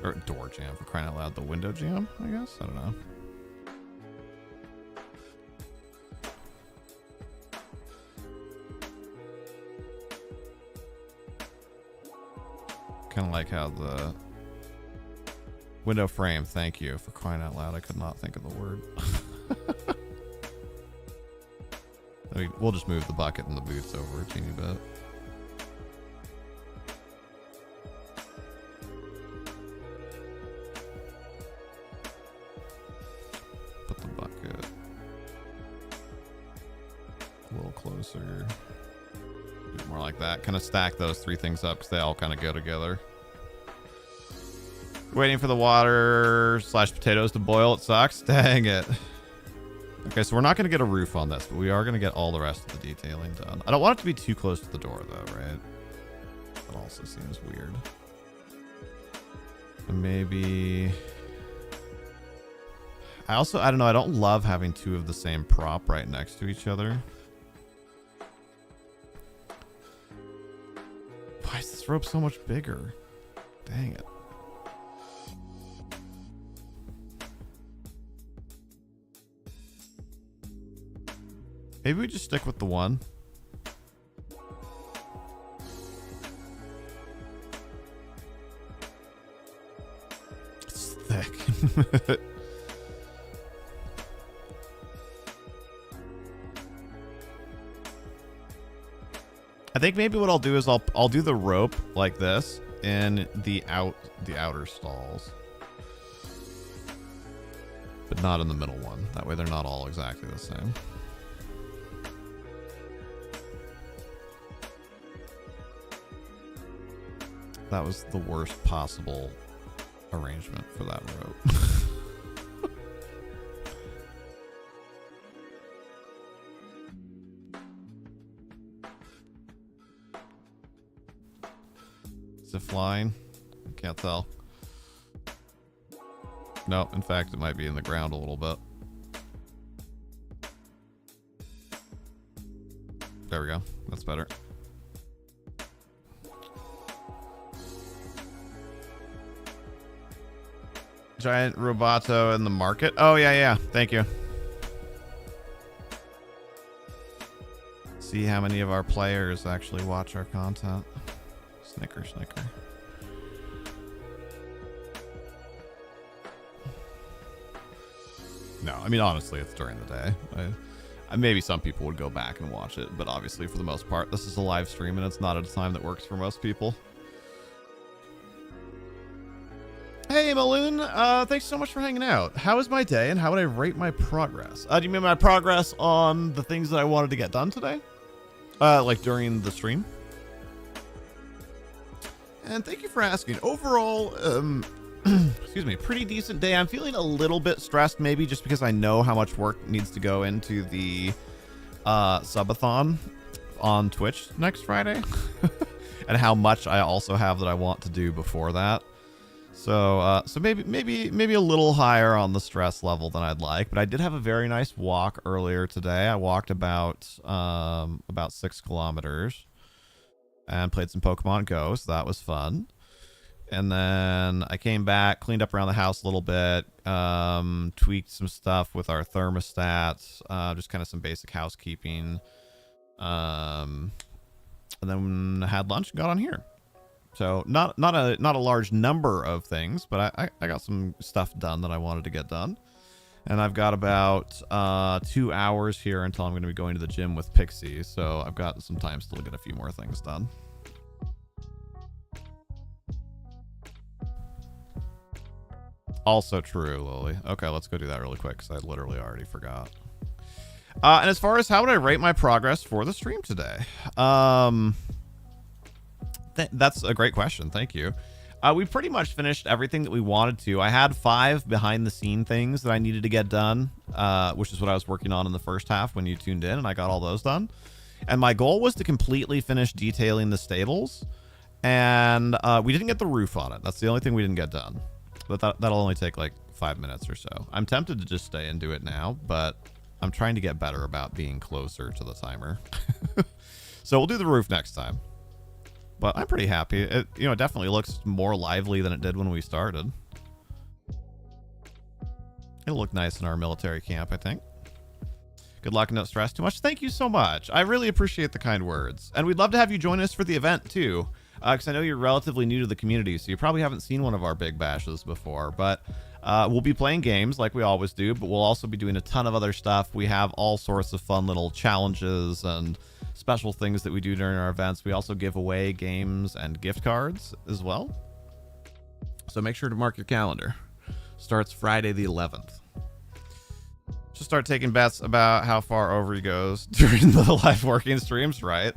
or door jamb, for crying out loud, the window jamb, I guess? I don't know. Kind of like how the window frame, thank you, for crying out loud, I could not think of the word. We'll just move the bucket and the boots over a teeny bit. Put the bucket a little closer. Do it more like that. Kind of stack those three things up because they all kind of go together. Waiting for the water / potatoes to boil. It sucks. Dang it. Okay, so we're not going to get a roof on this, but we are going to get all the rest of the detailing done. I don't want it to be too close to the door, though, right? That also seems weird. And maybe... I don't know, I don't love having two of the same prop right next to each other. Why is this rope so much bigger? Dang it. Maybe we just stick with the one. It's thick. I think maybe what I'll do is I'll do the rope like this in the outer stalls. But not in the middle one. That way they're not all exactly the same. That was the worst possible arrangement for that rope. Is it flying? I can't tell. No, in fact, it might be in the ground a little bit. There we go. That's better. Giant Roboto in the market. Oh, yeah. Thank you. See how many of our players actually watch our content. Snicker. No, I mean, honestly, it's during the day. Maybe some people would go back and watch it, but obviously, for the most part, this is a live stream, and it's not at a time that works for most people. Hey, Maloon, thanks so much for hanging out. How was my day, and how would I rate my progress? Do you mean my progress on the things that I wanted to get done today? Like during the stream? And thank you for asking. Overall, excuse me, pretty decent day. I'm feeling a little bit stressed, maybe just because I know how much work needs to go into the subathon on Twitch next Friday. And how much I also have that I want to do before that. So maybe a little higher on the stress level than I'd like, but I did have a very nice walk earlier today. I walked about 6 kilometers and played some Pokemon Go, so that was fun. And then I came back, cleaned up around the house a little bit, tweaked some stuff with our thermostats, just kind of some basic housekeeping. And then had lunch and got on here. So not a large number of things, but I got some stuff done that I wanted to get done. And I've got about 2 hours here until I'm going to be going to the gym with Pixie. So I've got some time still to get a few more things done. Also true, Lily. Okay, let's go do that really quick because I literally already forgot. And as far as how would I rate my progress for the stream today? That's a great question. Thank you. We pretty much finished everything that we wanted to. I had 5 behind the scene things that I needed to get done, which is what I was working on in the first half when you tuned in, and I got all those done. And my goal was to completely finish detailing the stables, and we didn't get the roof on it. That's the only thing we didn't get done. But that'll only take like 5 minutes or so. I'm tempted to just stay and do it now, but I'm trying to get better about being closer to the timer. So we'll do the roof next time. But I'm pretty happy. It, it definitely looks more lively than it did when we started. It'll look nice in our military camp, I think. Good luck and don't stress too much. Thank you so much. I really appreciate the kind words. And we'd love to have you join us for the event, too. Because I know you're relatively new to the community, so you probably haven't seen one of our big bashes before. But we'll be playing games like we always do, but we'll also be doing a ton of other stuff. We have all sorts of fun little challenges and special things that we do during our events. We also give away games and gift cards as well. So make sure to mark your calendar. Starts Friday the 11th. Just start taking bets about how far over he goes during the live working streams, right?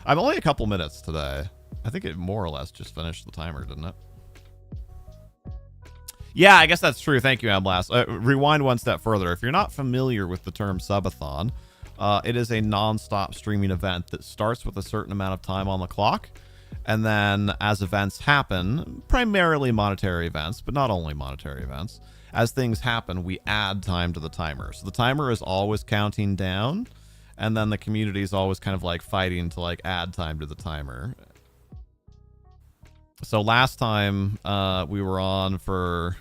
I'm only a couple minutes today. I think it more or less just finished the timer, didn't it? Yeah, I guess that's true. Thank you, Amblast. Rewind one step further. If you're not familiar with the term subathon, it is a non-stop streaming event that starts with a certain amount of time on the clock. And then as events happen, primarily monetary events, but not only monetary events, as things happen, we add time to the timer. So the timer is always counting down, and then the community is always kind of like fighting to like add time to the timer. So last time we were on for...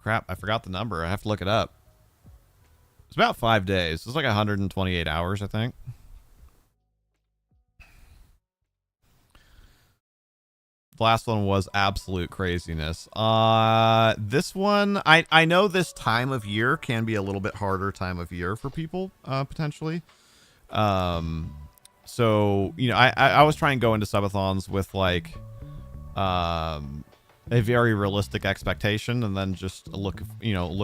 Crap, I forgot the number. I have to look it up. It's about 5 days. It's like 128 hours, I think. The last one was absolute craziness. This one, I know this time of year can be a little bit harder time of year for people, potentially. So, I was trying to go into subathons with like a very realistic expectation, and then just look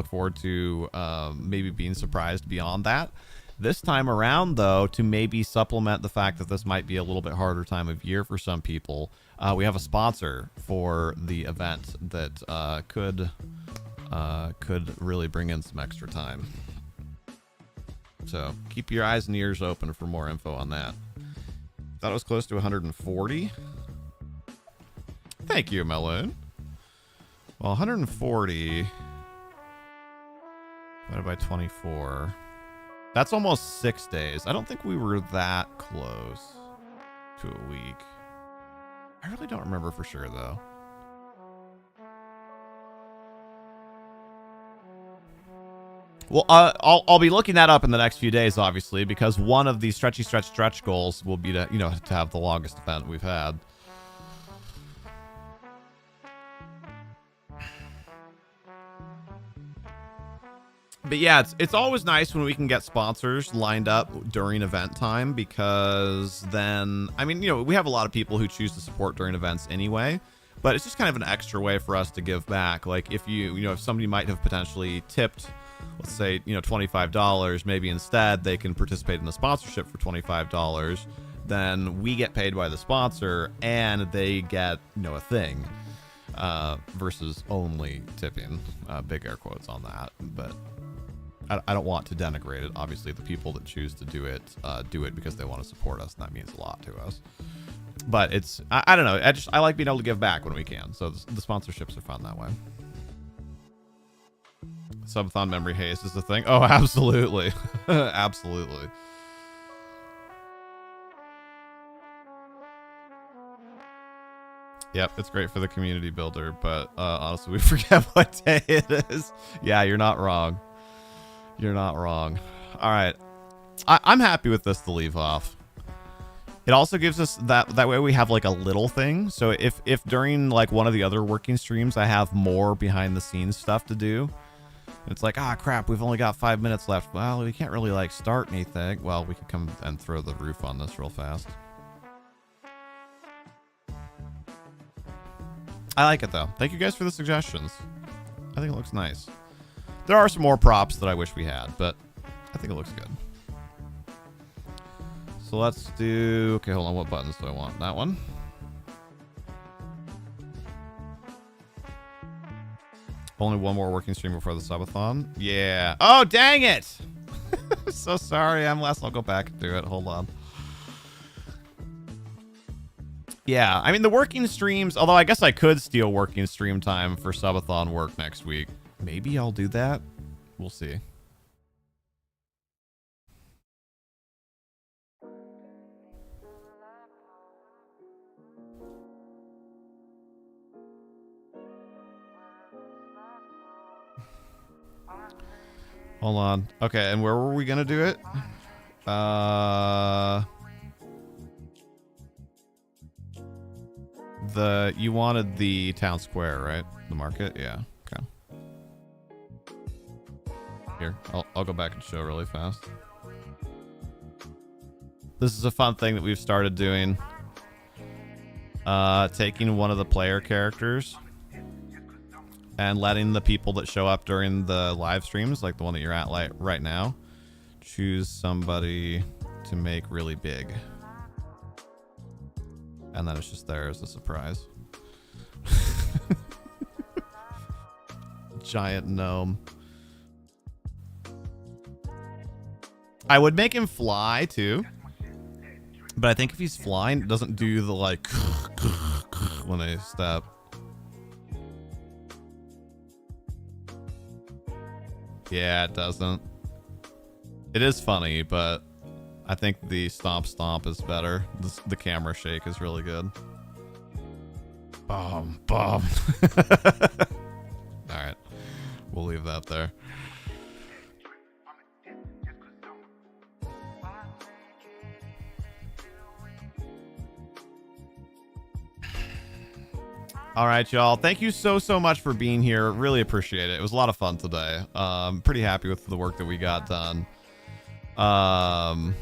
forward to maybe being surprised beyond that. This time around, though, to maybe supplement the fact that this might be a little bit harder time of year for some people, we have a sponsor for the event that could really bring in some extra time. So keep your eyes and ears open for more info on that. Thought it was close to 140. Thank you, Meloon. Well, 140 divided by 24. That's almost 6 days. I don't think we were that close to a week. I really don't remember for sure, though. Well, I'll be looking that up in the next few days, obviously, because one of the stretch goals will be to, to have the longest event we've had. But yeah, it's always nice when we can get sponsors lined up during event time, because then, I mean, we have a lot of people who choose to support during events anyway, but it's just kind of an extra way for us to give back. Like if if somebody might have potentially tipped, let's say, $25, maybe instead they can participate in the sponsorship for $25, then we get paid by the sponsor and they get, a thing, versus only tipping, big air quotes on that. But I don't want to denigrate it. Obviously, the people that choose to do it because they want to support us, and that means a lot to us. But it's, I don't know. I like being able to give back when we can. So the sponsorships are fun that way. Subathon memory haze is the thing. Oh, absolutely. Absolutely. Yep, it's great for the community builder, but honestly, we forget what day it is. Yeah, you're not wrong. You're not wrong. All right. I'm happy with this to leave off. It also gives us that way we have like a little thing. So if during like one of the other working streams I have more behind the scenes stuff to do, it's like, ah, crap, we've only got 5 minutes left. Well, we can't really like start anything. Well, we could come and throw the roof on this real fast. I like it though. Thank you guys for the suggestions. I think it looks nice. There are some more props that I wish we had, but I think it looks good. So let's do, okay, hold on. What buttons do I want? That one. Only one more working stream before the subathon. Yeah. Oh, dang it. So sorry. I'm less. I'll go back and do it. Hold on. Yeah. I mean, the working streams, although I guess I could steal working stream time for subathon work next week. Maybe I'll do that. We'll see. Hold on. Okay, and where were we gonna do it? You wanted the town square, right? The market? Yeah. Okay. Here, I'll go back and show really fast. This is a fun thing that we've started doing. Taking one of the player characters and letting the people that show up during the live streams, like the one that you're at like right now, choose somebody to make really big. And then it's just there as a surprise. Giant gnome. I would make him fly too. But I think if he's flying, it doesn't do the like when they step. Yeah, it doesn't. It is funny, but I think the stomp is better. The camera shake is really good. Boom, boom. All right, we'll leave that there. All right, y'all. Thank you so much for being here. Really appreciate it. It was a lot of fun today. Pretty happy with the work that we got done. On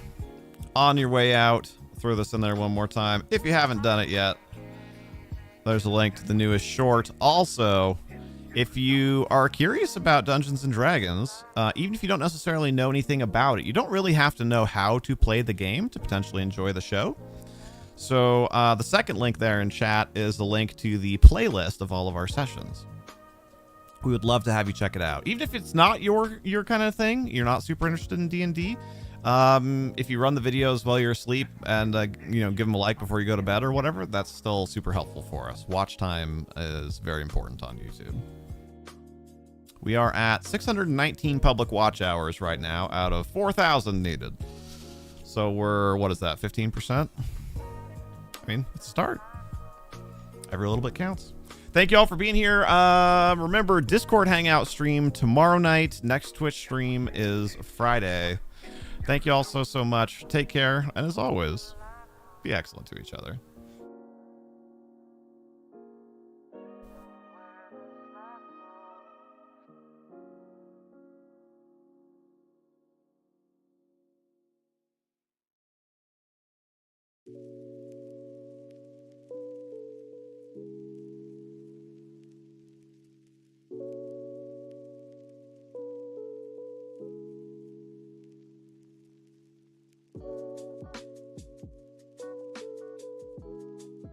your way out, throw this in there one more time. If you haven't done it yet, there's a link to the newest short. Also, if you are curious about Dungeons and Dragons, even if you don't necessarily know anything about it, you don't really have to know how to play the game to potentially enjoy the show. So the second link there in chat is the link to the playlist of all of our sessions. We would love to have you check it out. Even if it's not your kind of thing, you're not super interested in D&D. If you run the videos while you're asleep and give them a like before you go to bed or whatever, that's still super helpful for us. Watch time is very important on YouTube. We are at 619 public watch hours right now out of 4,000 needed. So we're, what is that, 15%? I mean, it's a start. Every little bit counts. Thank you all for being here. Remember, Discord Hangout stream tomorrow night. Next Twitch stream is Friday. Thank you all so much. Take care. And as always, be excellent to each other.